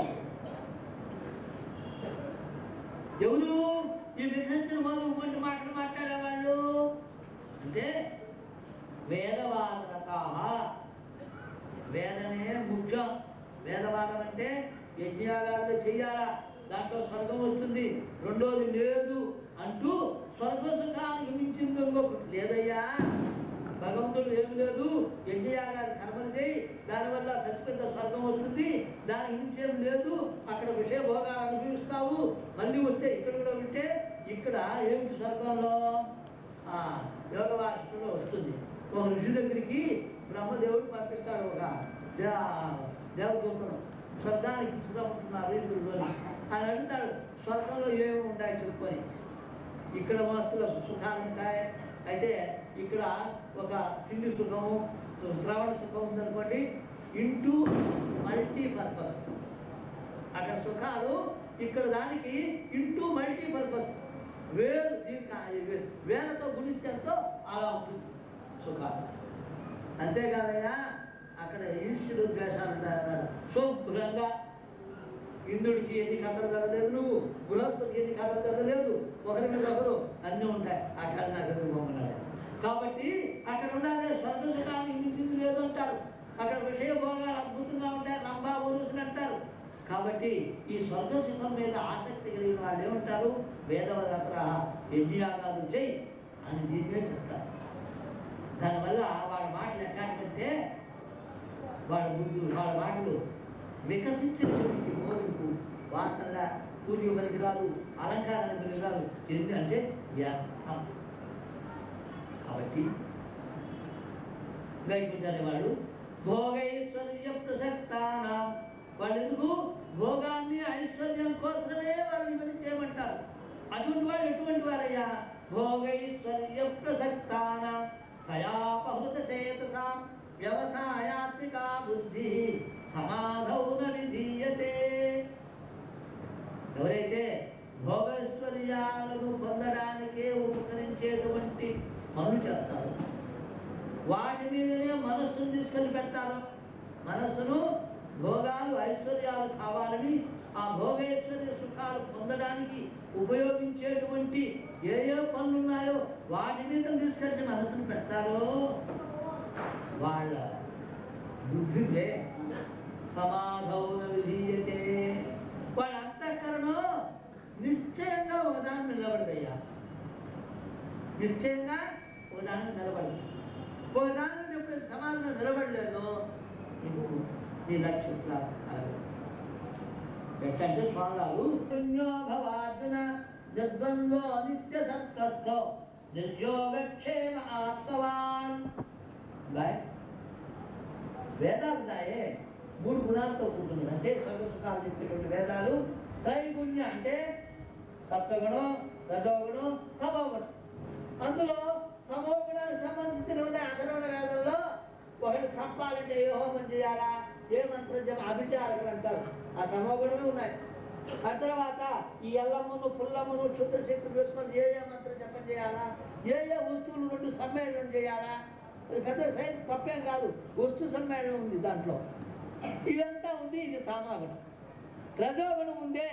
ఎవరు ఈ వికసించిన మొదలు కొన్ని మాటలు మాట్లాడేవాళ్ళు అంటే వేదవాదరతాః. వేదమే ముఖ్యం. వేదవాదం అంటే యజ్ఞయాగాల్లో చెయ్యాలా, దాంట్లో స్వర్గం వస్తుంది, రెండోది లేదు అంటూ స్వర్గ సుఖానికి మించింది ఇంకొకటి లేదయ్యా. భగవంతుడు ఏమి లేదు, యజ్ఞయాగాలు కర్మలు చేయి, దానివల్ల సచ్చిపెద్ద స్వర్గం వస్తుంది, దానికి మించేం లేదు. అక్కడ విషయ భోగాలు అనుభవిస్తావు, మళ్ళీ వస్తే ఇక్కడ కూడా ఉంటే ఇక్కడ ఏమిటి స్వర్గంలో యోగ వాసిష్టంలో వస్తుంది. ఒక ఋషి దగ్గరికి బ్రహ్మదేవుడు పంపిస్తాడు ఒక దేవదూతను, స్వర్గానికి ఇచ్చుకుంటున్నారు ఇందులోని. ఆయన అడుగుతాడు, స్వర్గంలో ఏమి ఉంటాయి చెప్పుకొని. ఇక్కడ వస్తువుల సుఖాలు ఉంటాయి, అయితే ఇక్కడ ఒక తిండి సుఖము, శ్రవణ సుఖం ఉందనుకోండి, ఇంటూ మల్టీపర్పస్. అక్కడ సుఖాలు ఇక్కడ దానికి ఇంటూ మల్టీపర్పస్. వేరు దీనికి వేలతో గుణిస్తేంతో అలా ఉంటుంది సుఖాలు. అంతేకాదయ్యా అక్కడ ఈశ్వరుడు ద్వేషాలు ఉంటాయన్నాడు. శుభ్రంగా ఇంద్రుడికి ఎన్ని కథలు కదలేదు, నువ్వు బృహస్పతికి ఎన్ని కథలు కదలేదు, ఒకరి మీద ఒకరు అన్నీ ఉంటాయి. అక్కడ నాకు బొమ్మన్నాడు కాబట్టి అక్కడ ఉండాలి. స్వర్గ సుఖాన్ని మించింది లేదు అంటారు. అక్కడ విషయ భోగాలు అద్భుతంగా ఉంటాయి, రంభా ఊరుసులు అంటారు. కాబట్టి ఈ స్వర్గ సుఖం మీద ఆసక్తి కలిగిన వాళ్ళు ఏమంటారు, వేదవదత్ర యజ్ఞయాగాలు చేయి అని దీనినే చెప్తారు. దానివల్ల వాళ్ళ మాటలు ఎట్లాంటివంటే వాళ్ళ మాటలు వికసించినటువంటి మోదుకు వాసనల పూజ పనికిరాదు, అలంకారానికి పనికిరాదు. ఎందుకంటే వ్యర్థం. కాబట్టి గైకుంటారే వాడు భోగైశ్వర్య ప్రసక్తానం. వాళ్ళు ఎందుకు భోగాన్ని ఐశ్వర్యం కోసమే వాళ్ళని పని చేయమంటారు. అటువంటి వాడు ఎటువంటి వారయ్యా? భోగైశ్వర్య ప్రసక్తానం కయాపహృత చేతసాం వ్యవసాయాత్మికా బుద్ధి సమాధౌ న విధీయతే. ఎవరైతే భోగైశ్వర్యాలను పొందడానికే ఉపకరించేటువంటి పనులు చేస్తారు, వాటి మీదనే మనస్సును తీసుకెళ్ళి పెడతారు. మనస్సును భోగాలు ఐశ్వర్యాలు కావాలని, ఆ భోగైశ్వర్య సుఖాలు పొందడానికి ఉపయోగించేటువంటి ఏ ఏ పనులు ఉన్నాయో వాటి మీద తీసుకెళ్ళి మనస్సును పెడతారో వాళ్ళ బుద్ధిదే సమాధౌ న విధీయతే. వాళ్ళ అంతఃకరణం నిశ్చయంగా ఒకదాన్ని నిలబడదయ్యా. నిశ్చయంగా ఒకదాన్ని నిలబడదు. ఒకదాన్ని చెప్పిన సమాధానం నిలబడలేదు, నీకు నీ లక్ష్యం ప్రాప్తి. ఎట్లంటే స్వామి భవార్జున జద్వందో నిత్య సత్వస్థో నిర్యోగక్షేమ ఆత్మవాన్. వేదాలున్నాయే మూడు గుణాలతో కూడుకున్నది. అంటే సర్వసుఖాలు చెప్పేటువంటి వేదాలు త్రైగుణ్య అంటే సత్వగుణం, రజోగుణం, తమోగుణం. అందులో తమోగుణానికి సంబంధించిన అధర్వణ వేదంలో ఒకటి చంపాలంటే ఏ హోమం చేయాలా, ఏ మంత్రం చేయాలి, అభిచారకులు అంటారు. ఆ తమోగుణమే ఉన్నాయి. ఆ తర్వాత ఈ ఎల్లమ్మను పుల్లమ్మను క్షుద్రశక్తి వేసుకొని ఏ మంత్రం జపం చేయాలా, ఏ వస్తువులు నుండి సమ్మేళనం చేయాలా. అది పెద్ద సైన్స్ తప్పేం కాదు, వస్తు సమ్మేళనం ఉంది దాంట్లో. ఇదంతా ఉంది. ఇది తామాగుణం. రజోగుణం ఉందే,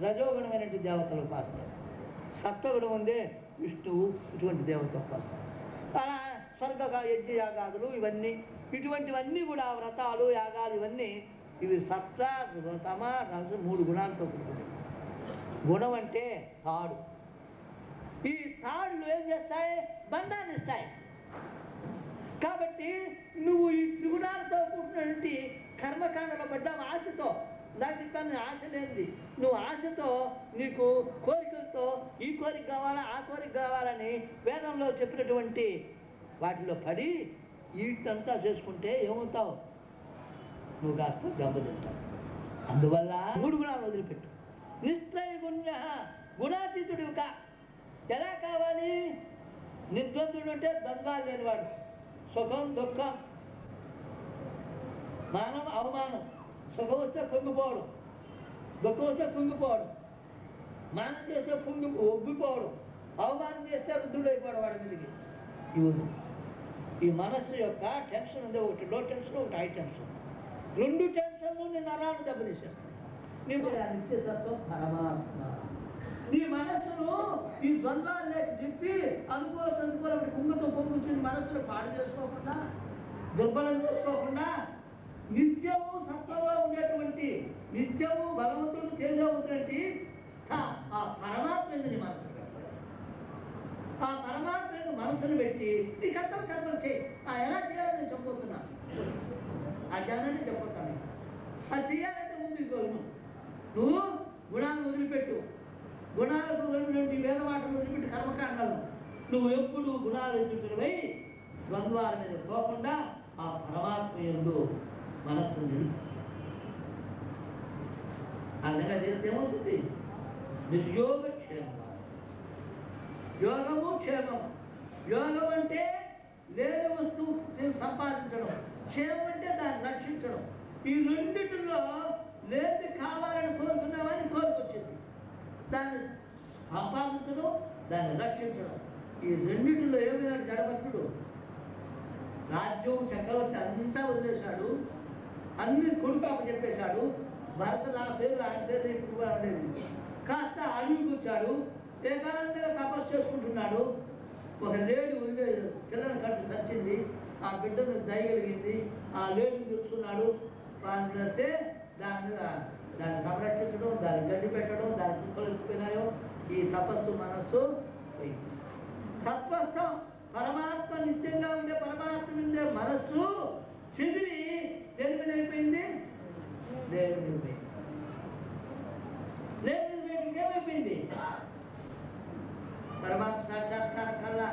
రజోగుణమైనటువంటి దేవతలు ఉపాసన. సత్వగుణం ఉందే, విష్ణువు ఇటువంటి దేవత ఉపాసన. అలా స్వర్గ యజ్ఞయాగాదులు ఇవన్నీ, ఇటువంటివన్నీ కూడా వ్రతాలు యాగాలు ఇవన్నీ ఇవి సత్వ తమ రజ 3 గుణాలతో కూడుకుంటాయి. గుణం అంటే తాడు. ఈ తాడులు ఏం చేస్తాయి? బంధాన్ని ఇస్తాయి. కాబట్టి నువ్వు ఈ త్రిగుణాలతో కూడినటువంటి కర్మకాండలో పడ్డావు ఆశతో. దాని చెప్పాను, ఆశ లేనిది. నువ్వు ఆశతో నీకు కోరికలతో ఈ కోరిక కావాలా ఆ కోరిక కావాలని వేదంలో చెప్పినటువంటి వాటిలో పడి వీటంతా చేసుకుంటే ఏమవుతావు? నువ్వు కాస్త దెబ్బతింటావు. అందువల్ల 3 గుణాలు వదిలిపెట్టు. నిశ్చయగుణ్య గుణాతీతుడివి కా. ఎలా కావాలి? నిర్ద్వందుడు అంటే ద్వంద్వాలు లేనివాడు. సుఖం దుఃఖం, మానం అవమానం. సుఖం వస్తే పొంగిపోవడం, దుఃఖం వస్తే కుంగిపోవడం, మానం చేస్తే ఒగ్గిపోవడం, అవమానం చేస్తే రుద్దుడైపోవడం వాడి మీదకి. ఇవి ఈ మనస్సు యొక్క టెన్షన్ ఉంది. ఒకటి లో టెన్షన్, ఒకటి హై టెన్షన్. 2 టెన్షన్లు నీ నరాలను దెబ్బతీసేస్తాయి. నీకు నిత్యసత్వం పరమాత్మ. నీ మనస్సును ఈ ద్వంద్వాలు చెప్పి అనుకూలం కుంగతో పొంగుతుంది మనస్సును పాడు చేసుకోకుండా, దుర్బలం చేసుకోకుండా, నిత్యము సత్వంలో ఉండేటువంటి, నిత్యము భగవంతుడు చేసేటువంటి ఆ పరమాత్మ నీ మనసు పెట్టాలి. ఆ పరమాత్మ మనసును పెట్టి నీ కర్తలు చేయి. ఎలా చేయాలని నేను చెప్పబోతున్నాను, ఆ జ్ఞానాన్ని చెప్పబోతాను. అది చేయాలంటే ముందు ఇవ్వను. నువ్వు గుణాలను వదిలిపెట్టు. గుణాలకు వదిలిపెట్టి వేదమాటలు వదిలిపెట్టి కర్మకాండాలను నువ్వు ఎప్పుడు గుణాలు వదిలిపెట్టువై ద్వంద్వాల మీద పోకుండా ఆ పరమాత్మ యందు మనస్సు నిలుపు. ఆ విధంగా చేస్తే ఏమవుతుంది? నిర్యోగ క్షేమం. యోగము క్షేమము. యోగం అంటే లేని వస్తువు సంపాదించడం, క్షేమం అంటే దాన్ని రక్షించడం. ఈ రెండిటిలో లేని కావాలని కోరుకున్నామని కోరుకొచ్చింది. దాన్ని సంపాదించడం, దాన్ని రక్షించడం. ఈ రెండిటిలో ఏమైనా జడభక్తుడు రాజ్యం చక్రవర్తి అంతా వదిలేశాడు, అన్ని కొడుకు చెప్పేశాడు. భరత నా పేరు ఆయన పేరు ఇప్పుడు కూడా ఉండేది. కాస్త అడవికి వచ్చాడు, ఏకాంతంగా తపస్సు చేసుకుంటున్నాడు. ఒక లేడి వదిలే పిల్లని కట్టి చచ్చింది. ఆ బిడ్డను దయగలిగింది. ఆ లేడిని తెచ్చుకున్నాడు. దాన్ని చేస్తే దాన్ని సంరక్షించడం, దాన్ని గడ్డి పెట్టడం, దాని కుక్కలు ఎత్తుకున్నాయో ఈ తపస్సు మనస్సు సత్వస్థం. పరమాత్మ నిత్యంగా ఉండే పరమాత్మ ఉండే మనస్సు చెదిరి దేని మీద అయిపోయింది? దేవుని మీద అయిపోయింది. దేవుని మీద ఏమైపోయింది? పరమాత్మ సాక్షాత్కారం కల్లా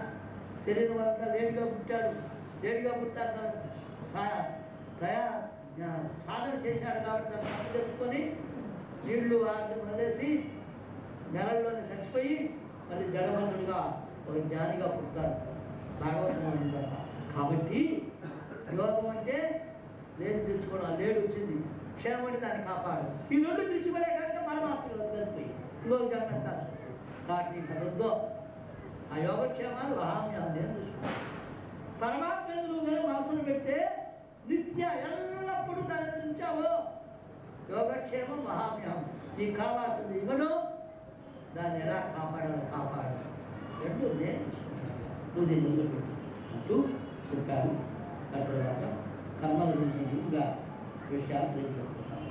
శరీరం వల్ల లేడిగా పుట్టాడు. లేడిగా పుట్టాడు సాధన చేశాడు కాబట్టి తను తెచ్చుకొని నీళ్లు వదిలేసి నెలల్లోనే చచ్చిపోయి మళ్ళీ జడబంధుడుగా ఒక జ్ఞానిగా పుట్టాడు. భాగవతం. కాబట్టి యోగం అంటే లేడు తెచ్చుకోవడం, ఆ లేడు వచ్చింది. క్షేమం అంటే దాన్ని కాపాడు. ఈ 2 తెచ్చిపడే కనుక పరమాత్మలో కలిపి ఇంకొక జన్మంటారు. కాబట్టి కదొద్దో ఆ యోగక్షేమాలు వహామ్యాన్ని నేను చూసుకుంటాను. పరమాత్మ నువ్వు కానీ మనసును పెడితే నిత్య ఎల్లప్పుడూ దాన్ని ఉంచావు. యోగక్షేమం మహామ్యం. నీకు కావాల్సింది ఇవ్వడం, దాన్ని ఎలా కాపాడాలో కాపాడాలి. 2 నేను నువ్వు దీన్ని వదిలిపెట్టు అంటూ చెప్పారు. తర్వాత కర్మల గురించి ఇంకా విషయాలు తెలియజేస్తున్నాను.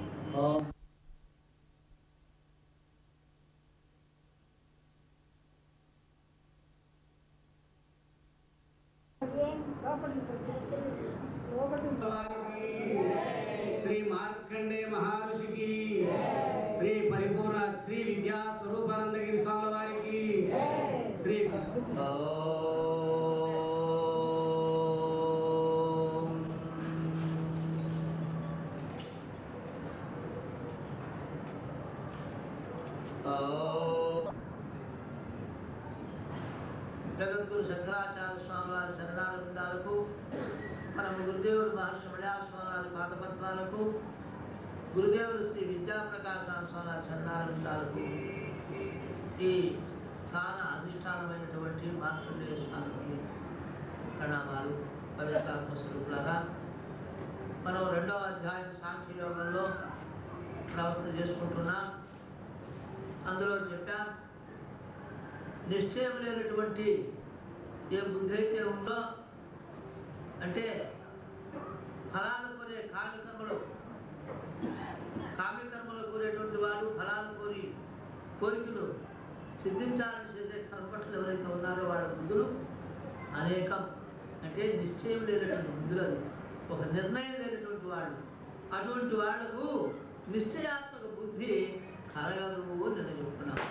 శ్రీ మార్కండే మహర్షికి, శ్రీ పరిపూర్ణ శ్రీ విద్యా స్వరూపానందగిరి స్వామి వారికి, శ్రీ జగద్గురు శంకరాచార్య స్వామి వారి శరణానందాలకు, మన గురుదేవుడు మహర్షి మలయాళ స్వామి వారి పాదపద్మాలకు, గురుదేవులు శ్రీ విద్యాప్రకాశ స్వామి చందాలకు ఈ స్థాన అధిష్టానమైనటువంటి మార్కండేయ స్వామికి ప్రణామాలు. పవిత్రాత్మ స్వరూపులారా, మనం 2వ అధ్యాయం సాంఖ్యయోగంలో ప్రవర్తన చేసుకుంటున్నాం. అందులో చెప్పాం, నిశ్చయం లేనటువంటి ఏ బుద్ధి అయితే ఉందో, అంటే ఫలాలు కోరే కామ్యకర్మలు కోరేటువంటి వారు ఫలాలు కోరికలు సిద్ధించాలని చేసే కర్మపట్లు ఎవరైతే ఉన్నారో వాళ్ళ బుద్ధులు అనేకం. అంటే నిశ్చయం లేనటువంటి బుద్ధులు, అది ఒక నిర్ణయం లేనటువంటి వాళ్ళు. అటువంటి వాళ్లకు నిశ్చయాత్మక బుద్ధి కలగదు అని నేను చెప్తున్నాను.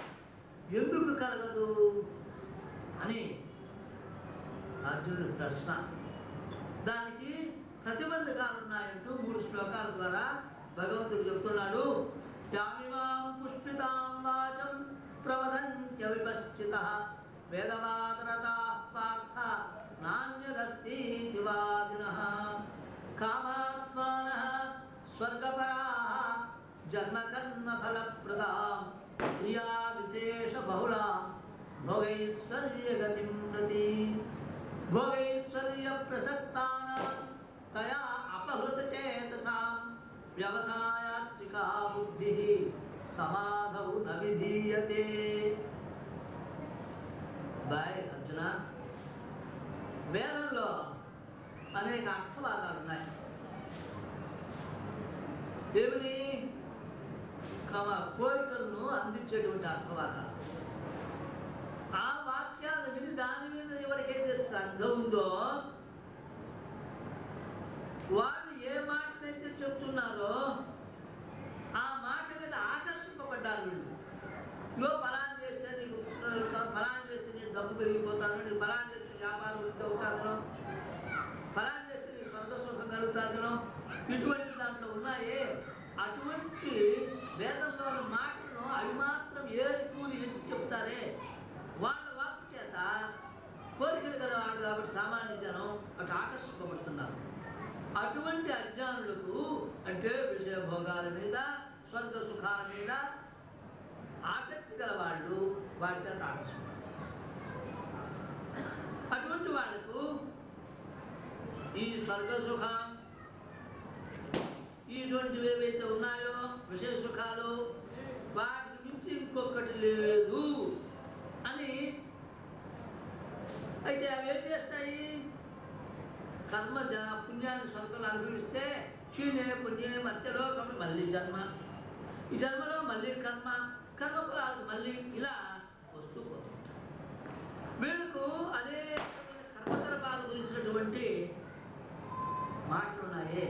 ఎందుకు కలగదు అని అర్జునుడి ప్రశ్న. దానికి ప్రతిబంధకాలు ఉన్నాయంటూ 3 శ్లోకాల ద్వారా భగవంతుడు చెప్తున్నాడు. యామిమాం పుష్పితాం వాచం ప్రవదంత్య విపశ్చితః వేదవాదరతాః పార్థ నాన్యదస్తి వాదినః కామాత్మానః స్వర్గపరాః జన్మకర్మ ఫలప్రదాం ప్రియా విశేష బహుళాం భోగైశ్వర్యగతిం ప్రతి భోగైశ్వర్య ప్రసక్తానాం తయా అపహృత చేతసాం వ్యవసాయాత్మికా బుద్ధి సమాధౌ న విధీయతే. బాయ్ అర్జున, వేదంలో అనేక అర్థవాదాలు ఉన్నాయి. ఏమిటి? కోరికలను అందించేటువంటి అర్థవాదాలు. ఆ వాక్యాలను విని దాని మీద ఎవరికైతే శ్రద్ధ ఉందో వాళ్ళు ఏ మాటనైతే చెప్తున్నారో ఆ మాట మీద ఆకర్షింపబడ్డారు. వీళ్ళు ఇగో ఫలాన్ని చేస్తే నీకు ఫలాన్ని చేస్తే నీకు డబ్బు పెరిగిపోతాను, నీకు ఫలాన్ని చేస్తే వ్యాపారం వృద్ధి అవుతాను, ఫలాన్ని చేస్తే నీకు స్వర్గ సుఖం కలుగుతాను, ఇటువంటి దాంట్లో ఉన్నాయే. అటువంటి వేదంలోని మాటలను అవి మాత్రం ఏరి కూలి ఎత్తి చెప్తారే, వాళ్ళ వాక్కు చేత కోరికలు గల వాళ్ళు కాబట్టి సామాన్య జనం అటు ఆకర్షింపబడుతున్నారు. అటువంటి అజ్ఞానులకు, అంటే విషయ భోగాల మీద స్వర్గ సుఖాల మీద ఆసక్తి గల వాళ్ళు వాటి చేత ఆకర్షిస్తారు. అటువంటి వాళ్లకు ఈ స్వర్గ సుఖం, ఇటువంటివి ఏవైతే ఉన్నాయో విషయ సుఖాలు, వాటి నుంచి ఇంకొకటి లేదు అని. అయితే అవి ఏం చేస్తాయి? కర్మ పుణ్యాన్ని స్వర్గాలు అనుభవిస్తే క్షీణే పుణ్యే మధ్యలోకం మళ్ళీ జన్మ, ఈ జన్మలో మళ్ళీ కర్మఫలాలు మళ్ళీ ఇలా వస్తూ పోతుంటాయి. వీళ్ళకు అదే కర్మకర్మాల గురించినటువంటి మాటలు ఉన్నాయే.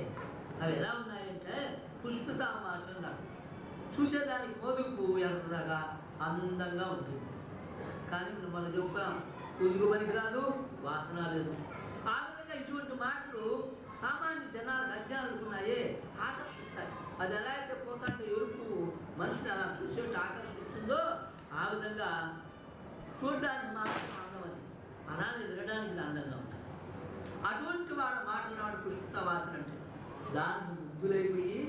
అవి ఎలా ఉన్నాయంటే పుష్పితామాచంగా చూసేదానికి మోదుగు ఎర్రగా అందంగా ఉంటుంది, కానీ మనం చెప్పుకున్నాం పూజకు పనికిరాదు, వాసన లేదు. ఆ విధంగా ఇటువంటి మాటలు సామాన్య జనాలకు అజ్ఞానులకు ఉన్నాయే ఆకర్షిస్తాయి. అది ఎలా అయితే పోతాంటే ఎరుపు మనిషిని అలా చూసేట్టు ఆకర్షిస్తుందో ఆ విధంగా చూడడానికి మాత్రం అందం, అది అలానే వినడానికి అందంగా ఉంటుంది. అటువంటి వాళ్ళ మాటలు వాడు పుష్పిత వాసన అంటే దానికి ముగ్గులైపోయి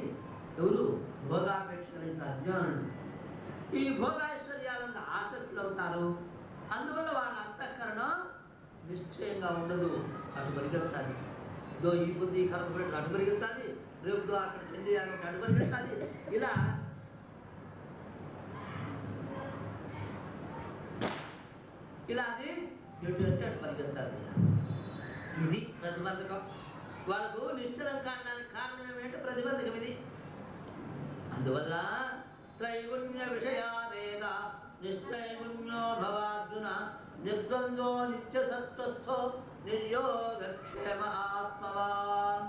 ఎవరు? భోగాపేక్ష కలిగిన అజ్ఞానులు ఈ భోగైశ్వర్యాలంత ఆసక్తులు అవుతారు. అందువల్ల వాళ్ళ అంతఃకరణం నిశ్చయంగా ఉండదు, అటు పరిగెత్తాలి. ఈ పొద్దు ఈ కర్మ పెట్టి అటు పరిగెత్తాలి, రేపు అక్కడ చెంది అటు పరిగెత్తాలి. ఇలా అది ఎటు అంటే అటు పరిగెత్తాలి. ఇది ప్రతిబంధకం. వాళ్ళకు నిశ్చలం కావడానికి కారణం ఏమిటంటే ప్రతిబంధకం ఇది. అందువల్ల త్రైగుణ్య విషయావేద నిశ్చైగుణ్యో భవార్జున నిర్ద్వంద్వో నిత్య సత్వస్థో నిర్యోగక్షేమ ఆత్మవాన్.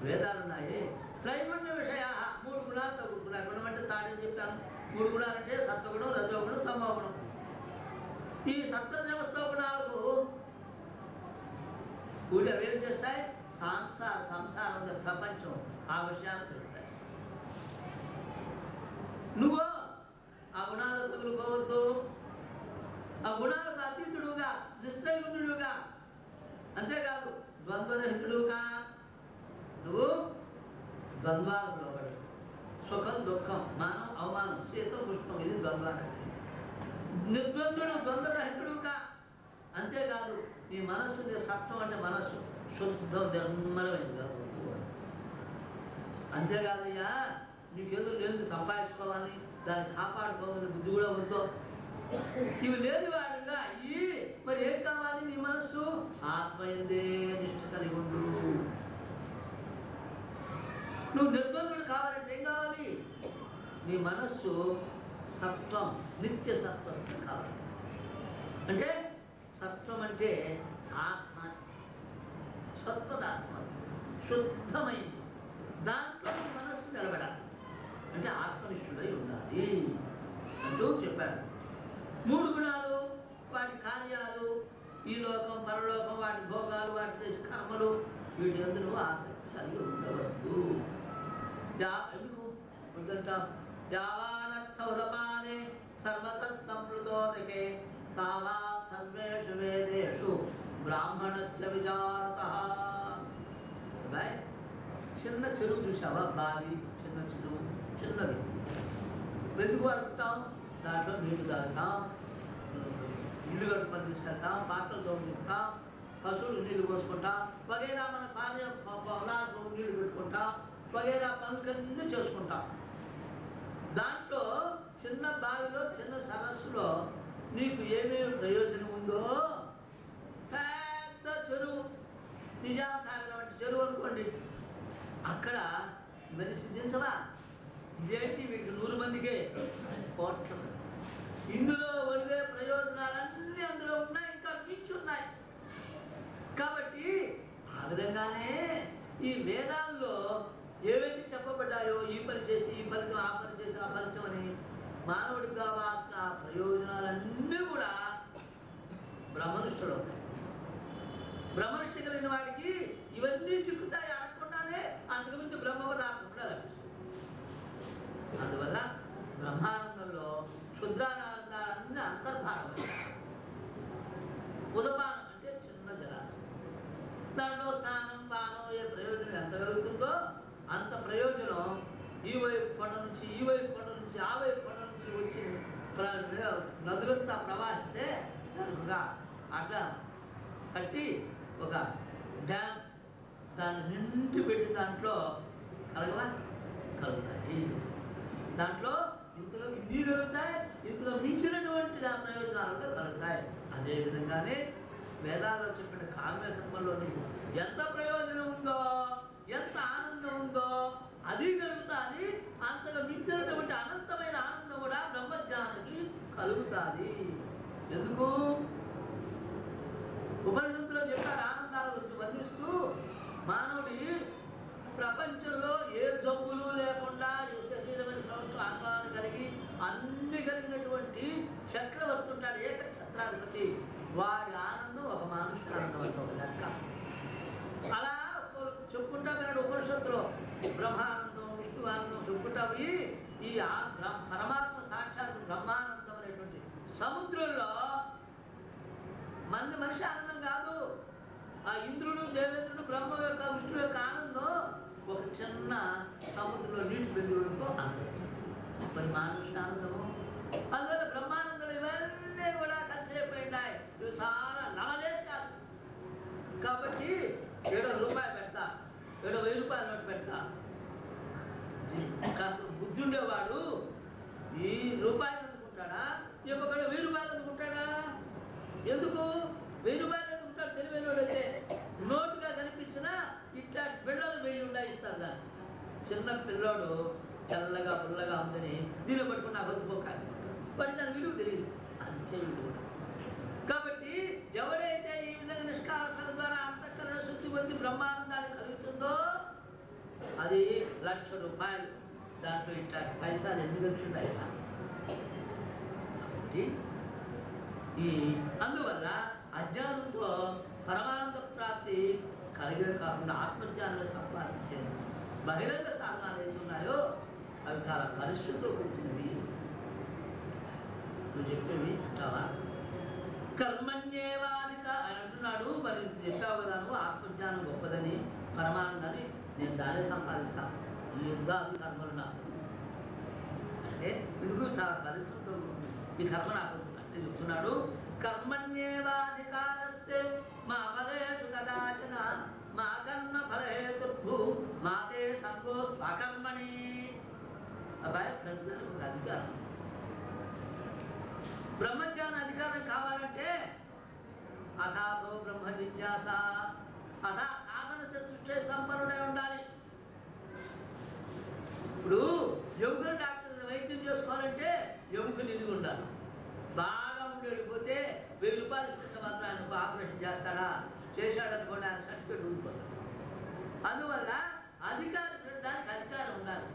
వేదాలున్నాయి. త్రైగుణ్య విషయ 3 గుణాలు, తగ్గు గుణాలు. గుణం అంటే తాడని చెప్తాను. 3 గుణాలు అంటే సత్వగుణం, రజోగుణం, తమోగుణం. ఈ సత్వజమస్తో గుణాలకు వీళ్ళు అవేం చేస్తాయి? సంసారం ప్రపంచం ఆ విషయాలు తెలుస్తాయి. నువ్వు ఆ గుణాలు తగులుకోవద్దు. ఆ గుణాలకు అతీతుడుగా, నిస్త్రైగుణుడుగా, అంతేకాదు ద్వంద్వరహితుడుగా, నువ్వు ద్వంద్వాలకు లోబడదు. సుఖం దుఃఖం, మానం అవమానం, శీతం ఉష్ణం, ఇది ద్వంద్వాలు. నిర్ద్వంద్వుడు ద్వంద్వరహితుడుగా. అంతేకాదు నీ మనస్సు సత్వం అంటే మనస్సు శుద్ధం నిర్మలమైంది కాదు. అంతేకాదయ్యా నీకేదో లేదు సంపాదించుకోవాలి, దాన్ని కాపాడుకోవాలని బుద్ధి కూడా వద్దు. ఇవి లేని వాడుగా అయ్యి మరి ఏం కావాలి? నీ మనస్సు ఆత్మయందే నిష్ట కలిగి ఉండు. నువ్వు నిర్బంధుడు కావాలంటే ఏం కావాలి? నీ మనస్సు సత్వం, నిత్య సత్వస్థం కావాలి. అంటే సత్వం అంటే ఆత్మ, సత్వదాత్మ, శుద్ధమైంది. దాంట్లో మనస్సు నిలబడాలి. అంటే ఆత్మనిష్ఠుడై ఉండాలి అంటూ చెప్పాడు. 3 గుణాలు, వాటి కార్యాలు, ఈ లోకం పరలోకం, వాటి భోగాలు, వాటి కర్మలు, వీటి అందరూ ఆసక్తి కలిగి ఉండవద్దు. ఎందుకు వద్దంట? యావానర్థోదమానే సర్వత సంప్లుతోదకే తావా సర్వేషు వేదేషు బ్రాహ్మణస్య విచారతః. చిన్న చెరువు చూసావా? బావి, చిన్న చెరువు, చిన్నవి. ఎందుకు అడుగుతాం? దాంట్లో నీళ్లు తాగుతాం, ఇల్లు గడుపుకొని తీసుకెళ్తాం, పాత్రలు తోముకుంటాం, పశువులు నీళ్లు పోసుకుంటాం, వగేరా మన భార్య పొలాలకు నీళ్లు పెట్టుకుంటాం, వగేరా పనులన్నీ చేసుకుంటాం. దాంట్లో చిన్న బావిలో, చిన్న సరస్సులో నీకు ఏమేమి ప్రయోజనం ఉందో, పెద్ద చెరువు, నిజాం సాగర్ వంటి చెరువు అనుకోండి, అక్కడ ఇవన్నీ సిద్ధించవా? ఇదేంటి వీటికి 100 మందికే కోట్ల. ఇందులో ఒడిగే ప్రయోజనాలన్నీ అందులో ఉన్నాయి, ఇంకా మించి ఉన్నాయి. కాబట్టి ఆ విధంగానే ఈ వేదాల్లో ఏవైతే చెప్పబడ్డాయో, ఈ పని చేసి ఈ ఫలితం, ఆ పని చేసి ఆ ఫలితం అని మానవుడికి కావాల్సిన ప్రయోజనాలన్నీ కూడా బ్రహ్మనిష్టలో ఉన్నాయి. బ్రహ్మనిష్ట కలిగిన వాడికి ఇవన్నీ చిక్కుతాయి. అడగకుండానే అంతకుమించి బ్రహ్మ పదార్థం కూడా లభిస్తుంది. అందువల్ల బ్రహ్మానందంలో క్షుద్రానందాలన్నీ అంతర్భాగమయ్యాయి. ఉదపానం అంటే చిన్న జలాశయం. దాంట్లో స్నానం, పానం, ఏ ప్రయోజనం ఎంత కలుగుతుందో అంత ప్రయోజనం ఈ వైపు కొండ నుంచి, ఈ వైపు కొండ నుంచి, ఆ వైపు కొండ నుంచి వచ్చి నదులంతా ప్రవాహిస్తే దానిగా అట్లా కట్టి ఒక డ్యామ్ దాన్ని నిండి పెట్టి దాంట్లో కలుగుతాయి. దాంట్లో ఇంతగా ఇన్ని కలుగుతాయి, ఇంతగా మించినటువంటి దాని ప్రయోజనాలు కలుగుతాయి. అదేవిధంగానే వేదాల్లో చెప్పిన కామ్య కర్మల్లోని ఎంత ప్రయోజనం ఉందో, ఎంత ఆనందం ఉందో అది కలుగుతుంది. అంతగా మించినటువంటి అనంతమైన ఆనందం కూడా బ్రహ్మజ్ఞానికి కలుగుతుంది. ఎందుకు? ఉపనిషత్తులో చెప్పారు ఆనందాల గురించి వర్ణిస్తూ, మానవుడి ప్రపంచంలో ఏ జబ్బులు లేకుండా శరీరమైన సంవత్సరం ఆందోళన కలిగి అన్ని కలిగినటువంటి చక్రవర్తి ఉంటాడు, ఏక ఛత్రాధిపతి. వాడి ఆనందం ఒక మనుషుల ఆనందం ఒక లెక్క. అలా చెప్పుకుంటా విన్నాడు ఉపనిషత్తులో. బ్రహ్మానందం, విష్ణు ఆనందం చెప్పుకుంటా పోయి ఈ పరమాత్మ సాక్షాత్ బ్రహ్మానందం అనేటువంటి సముద్రంలో మనిషి ఆనందం కాదు. ఆ ఇంద్రుడు, దేవేంద్రుడు, బ్రహ్మ యొక్క, విష్ణు యొక్క ఆనందం ఒక చిన్న సముద్రంలో నీటి బిందువులతో ఆనందం. మరి మనుష్య ఆనందము అందువల్ల బ్రహ్మానందం ఇవన్నీ కూడా కలిసిపోయినాయి. ఇవి చాలా లవలేశాలు. కాబట్టి 7 రూపాయలు పెడతా, 7,000 రూపాయల నోటు పెడతా. కాస్త బుద్ధి ఉండేవాడు ఈ రూపాయలు అందుకుంటాడా, ఇంకొకడు 1000 రూపాయలు అందుకుంటాడా? ఎందుకు 1000 రూపాయలు అందుకుంటాడు? తెలివైన వాడు అయితే నోటుగా కనిపించినా ఇట్లాంటి పిల్లలు 1000 ఉండాలి ఇస్తారు. దాన్ని చిన్న పిల్లోడు తెల్లగా పుల్లగా ఉందని దీన్ని పట్టుకుని నాకు బతుకోకాలి, వాడి దాని విలువ తెలియదు. అంతే విలువ. కాబట్టి ఎవరైతే ఈ విధంగా నిష్కారణ ద్వారా అంతఃకరణ శుద్ధి పొంది బ్రహ్మానందాన్ని కలుగుతుందో అది 1,00,000 రూపాయలు. దాంట్లో ఇట్లాంటి పైసలు ఎన్ని కలిసి కాబట్టి ఈ అందువల్ల అజ్ఞానంతో పరమానంద ప్రాప్తి కలిగే కాకుండా ఆత్మజ్ఞానంలో సంపాదించే బహిరంగ సాధనాలు ఏతున్నాయో అవి చాలా పరిస్థితులతో కూర్చున్నవి. నువ్వు చెప్పేవి అంటావా? కర్మణ్యేవాధిక అని అంటున్నాడు. మరి చెప్పావు కదా నువ్వు ఆత్మజ్ఞానం గొప్పదని, పరమానందాన్ని నేను దానే సంపాదిస్తాను. ఈ యుద్ధాలు కర్మలు నాకు అంటే ఎందుకు చాలా పరిశ్రమలో ఈ కర్మ నాకు అంటే చెప్తున్నాడు కర్మణ్యేవాధికారస్తే మా ఫలేషు కదాచన మా కర్మ ఫలహేతుర్భూ మాతే సంగో స్వకర్మణి అబ్బాయి ప్రజలకు ఒక అధికారం బ్రహ్మజ్ఞాన అధికారం కావాలంటే అథాతో బ్రహ్మ జిజ్ఞాస అథా సాధన చతుష్టే సంపన్నుడై ఉండాలి. ఇప్పుడు ఎముకల డాక్టర్ వైద్యం చేసుకోవాలంటే ఎముక నిలిగి ఉండాలి. బాగా ఉండి వెళ్ళిపోతే 1000 రూపాయలు ఇస్తే మాత్రం ఆయన ఆపరేషన్ చేస్తాడా చేశాడనుకోండి ఆయన సర్టిఫికేట్ ఉండిపోతాడు. అందువల్ల అధికారం దానికి అధికారం ఉండాలి.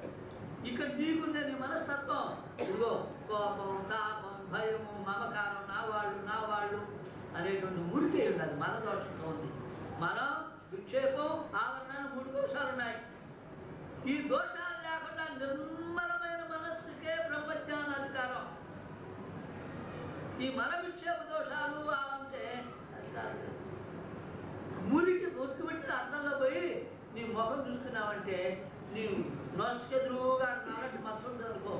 ఇక్కడ నీకుందే నీ మనస్తత్వం ఇదిగో కోపం తాపం భయము మమకారం నా వాళ్ళు అనేటువంటి ఊరికే ఉండాలి. మన దోషంతో ఉంది. మనం విక్షేపం ఆవరణాలు 3 దోషాలు ఉన్నాయి. ఈ దోషాలు లేకుండా నిర్మలమైన మనస్సుకే బ్రహ్మజ్ఞాన అధికారం. ఈ మన విక్షేప దోషాలు అంటే అధికారం లేదు. మురికి పెట్టి అర్థంలో పోయి నీ ముఖం చూసుకున్నావంటే నీవు నోసుకెదురుగా నల్లటి మచ్చ ఉంటుంది అనుకో,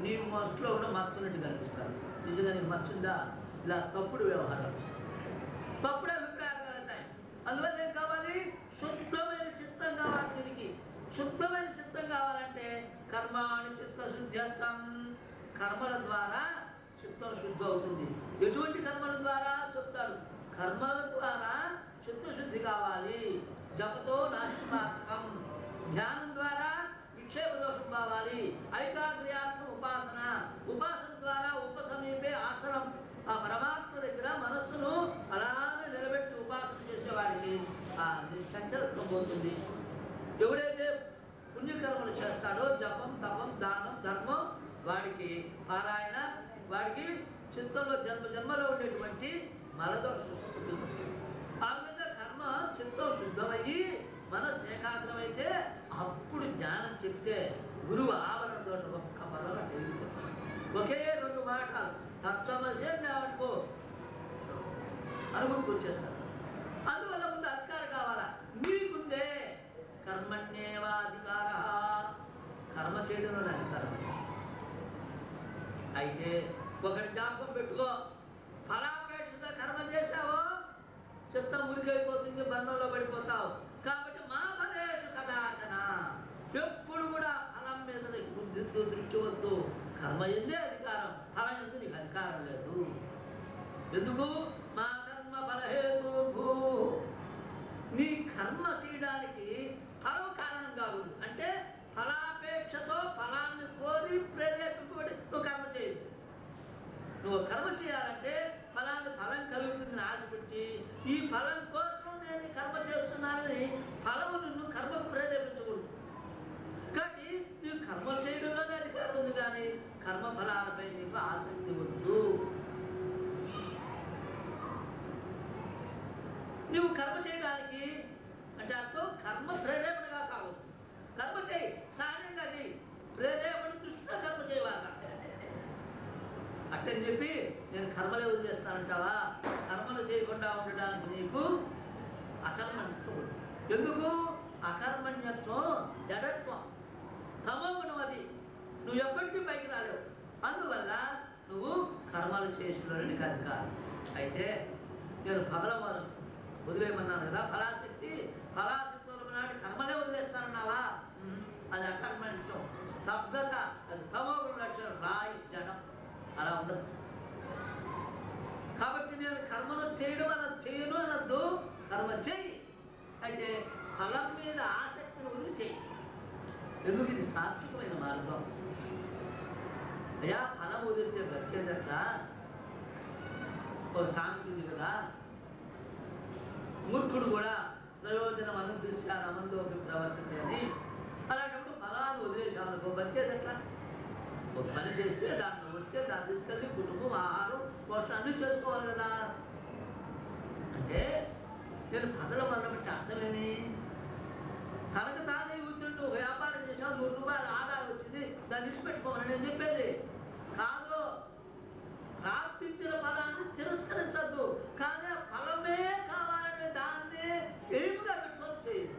నీ మనసులో కూడా మచ్చున్నట్టు కనిపిస్తారు. నిజంగా నీకు మచ్చుందా? ఇలా తప్పుడు వ్యవహారాలు తప్పుడు అభిప్రాయాలు కలుగుతాయి. అందువల్ల ఏం కావాలి? శుద్ధమైన చిత్తం కావాలి. దీనికి శుద్ధమైన చిత్తం కావాలంటే కర్మాణి చిత్తశుద్ధ్యర్థం, కర్మల ద్వారా చిత్తం శుద్ధి అవుతుంది. ఎటువంటి కర్మల ద్వారా చెప్తాడు? కర్మల ద్వారా చిత్తశుద్ధి కావాలి. జపతో నాస్తిమాత్మకం, ధ్యానం ద్వారా విక్షేప దోషం కావాలి. ఐకాగ్ర్యార్థం ఉపాసన, ఉపాసన ద్వారా ఉపసమీపే ఆసనం, ఆ పరమాత్మ దగ్గర మనస్సును అలానే నిలబెట్టి ఉపాసన చేసేవాడికి ఆ చంచలత్వం పోతుంది. ఎవడైతే పుణ్యకర్మలు చేస్తాడో జపం తపం దానం ధర్మం వాడికి పారాయణ, వాడికి చిత్తంలో జన్మలో ఉండేటువంటి మలదోషం. ఆ విధంగా కర్మ చిత్తం శుద్ధమయ్యి మనస్సు ఏకాగ్రమైతే అప్పుడు జ్ఞానం చెప్తే గురువు ఆవరణ దోషం ఒక్క పదం వెళ్ళిపోతాడు. ఒకే 2 మాటలు తత్వమసే అనుకో అనుభూతికి వచ్చేస్తాడు. అందువల్ల ముందు అధికారం కావాలా? నీకుందే కర్మణ్యేవాధికార, కర్మ చేయడంలోనే అధికారం. అయితే ఒకటి జ్ఞాపకం పెట్టుకో, ఫలాపేక్షత కర్మ చేశావో చిత్తం మురికైపోతుంది, బంధంలో పడిపోతావు. కాబట్టి మా ఫలేషు కదాచన, ఎప్పుడు కూడా ఫలం మీద బుద్ధితో దృష్టి వద్దు. కర్మ ఎందే అధికారం, ఫలం ఎందు నీకు అధికారం లేదు. ఎందుకు? మా కర్మ ఫలహేతు భూ, నీ కర్మ చేయడానికి ఫలం కారణం కాదు. అంటే ఫలాపేక్షతో ఫలాన్ని కోరి ప్రేరేపింపబడి నువ్వు కర్మ చేయదు. నువ్వు కర్మ చేయాలంటే ఫలాన్ని ఫలం కలుగుతుందని ఆశపెట్టి ఈ ఫలం కోసం నేను కర్మ చేస్తున్నానని ఫలము నిన్ను కర్మకు ప్రేరేపించకూడదు. కాబట్టి నీవు కర్మలు చేయడంలోనే అధికారం ఉంది, కానీ కర్మ ఫలాలపై నీకు ఆసక్తి వద్దు. నువ్వు కర్మ చేయడానికి అంటే అర్థం కర్మ ప్రేరేపణగా కాదు. కర్మ చేయి, సహజంగా చేయి, ప్రేరేపణ దృష్టితో కర్మ చేయవాక. అట్టని చెప్పి నేను కర్మలే వదిలేస్తానంటావా? కర్మలు చేయకుండా ఉండడానికి నీకు అకర్మణ్యత్వం. ఎందుకు? అకర్మణ్యత్వం జడత్వం, తమో గుణం. అది నువ్వు ఎప్పటికీ పైకి రాలేవు. అందువల్ల నువ్వు కర్మలు చేసిన నీకు అధికారం. అయితే నేను పగలవారు వదిలేయమన్నాను కదా, ఫలాశక్తి నాటి కర్మలే వదిలేస్తానన్నావా? అది అకర్మణ్యత్వం, స్తబ్దత, అది తమో గుణ లక్షణం, రాయి జడం అలా ఉండదు. కాబట్టి నేను కర్మను చేయడం చేయను అనద్దు, కర్మ చేయి. అయితే ఫలం మీద ఆసక్తిని వదిలి చేయి. ఎందుకు? ఇది సాత్వికమైన మార్గం. అయ్యా ఫలం వదిలితే బ్రతికేదట్లా ఒక సామెత ఉంది కదా, మూర్ఖుడు కూడా ప్రయోజనం అనుదృశ్యాన్ని అమందోపి ప్రవర్తించే అని. అలాంటప్పుడు ఫలాన్ని వదిలేసామనుకో బతికేదట్లా? ఒక పని చేస్తే దాన్ని వస్తే దాన్ని తీసుకెళ్ళి కుటుంబం ఆహారం పోషణ అన్నీ చేసుకోవాలి కదా. అంటే నేను కథల మొదలుపెట్టి అర్థమేమి? తనకు తానే కూర్చుంటూ వ్యాపారం చేసావు, 100 రూపాయలు ఆదాయం వచ్చింది, దాన్ని విడిచిపెట్టుకోమని నేను చెప్పేది కాదు. ప్రాప్తించిన ఫలాన్ని తిరస్కరించద్దు, కానీ ఆ ఫలమే కావాలనే దాన్ని ఏమిగా పెట్టుకొని చేయదు.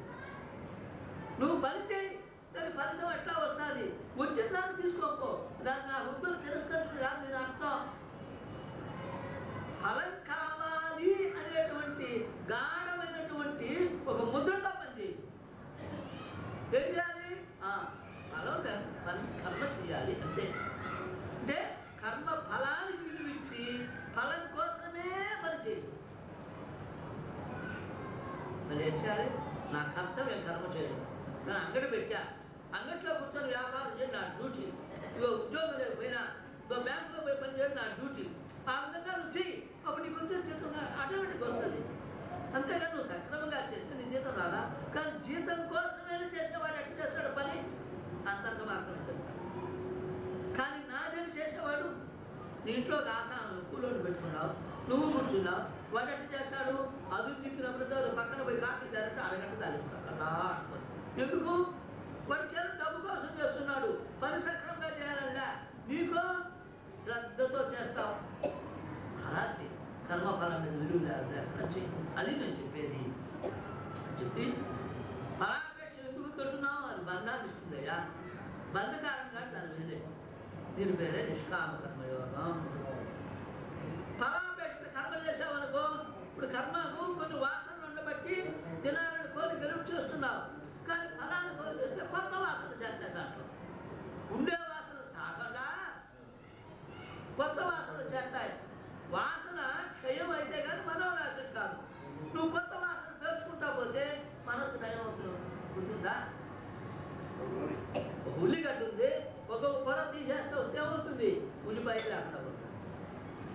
నువ్వు పని చేయి, దాని ఫలితం ఏం చేయాలి? నా కర్తవ్యం కర్మ చేయడం. నేను అంగడి పెట్టా, అంగట్లో కూర్చొని వ్యాపారం చేయడం నా డ్యూటీ. ఇగో ఉద్యోగం లేకపోయినా ఇగో బ్యాంకులో పోయి పని చేయడం నా డ్యూటీ. ఆ విధంగా నువ్వు చెయ్యి, అప్పుడు నీకు వచ్చే జీతం ఆటోమేటిక్ వస్తుంది. అంతేగాని నువ్వు సక్రమంగా చేస్తే నీ జీతం రాదా? కానీ జీతం కోసమే చేసేవాడు ఎట్లా చేస్తాడు పని? అంతంత మాత్రమే చేస్తాడు. కానీ నాదని చేసేవాడు నీ ఇంట్లో ఆసానం కూలోడు పెట్టుకున్నావు, నువ్వు కూర్చున్నావు, వాడు ఎట్లా చేస్తాడు? అదుపుకినప్పుడు పక్కన పోయి కాఫీ తారంటే అరగంట తాగిస్తాడు అలా అనుకోండి. ఎందుకు? వాడు కేవలం డబ్బు కోసం చేస్తున్నాడు, పని సక్రమంగా చేయాలన్నా. నీకో శ్రద్ధతో చేస్తావు, అలా చెయ్యి. కర్మఫలం మీద విలువ లేకుండా చెయ్యి. అది నేను చెప్పేది అని చెప్పి ఫలాపేక్ష ఎందుకు తొట్టున్నావు? అది బంధాన్ని ఇస్తుందయ్యా. బంధకారంగా దాని మీదే. దీని పేరే నిష్కామ కర్మయోగం. ఫలాపేక్ష కర్మ చేసావనుకో, ఇప్పుడు కర్మకు కొన్ని వాసనలు ఉండబట్టి తినాలని కోరికలు చేస్తున్నావు. కానీ ఫలాన్ని కోరికేస్తే కొత్త వాసన చేస్తాయి. దాంట్లో ఉండే వాసన చాకుండా కొత్త వాసనలు చేస్తాయి. వాసన క్షయం అయితే కానీ మనోనాశం కాదు. నువ్వు కొత్త వాసన పేర్చుకుంటా పోతే మనసు నయం అవుతుంది. గుర్తుందా? ఒక ఉల్లిగడ్డ ఉంది, ఒక పొర తీసేస్తే వస్తే ఏమవుతుంది? ఉల్లిపాయ లేకుండా పోతుంది.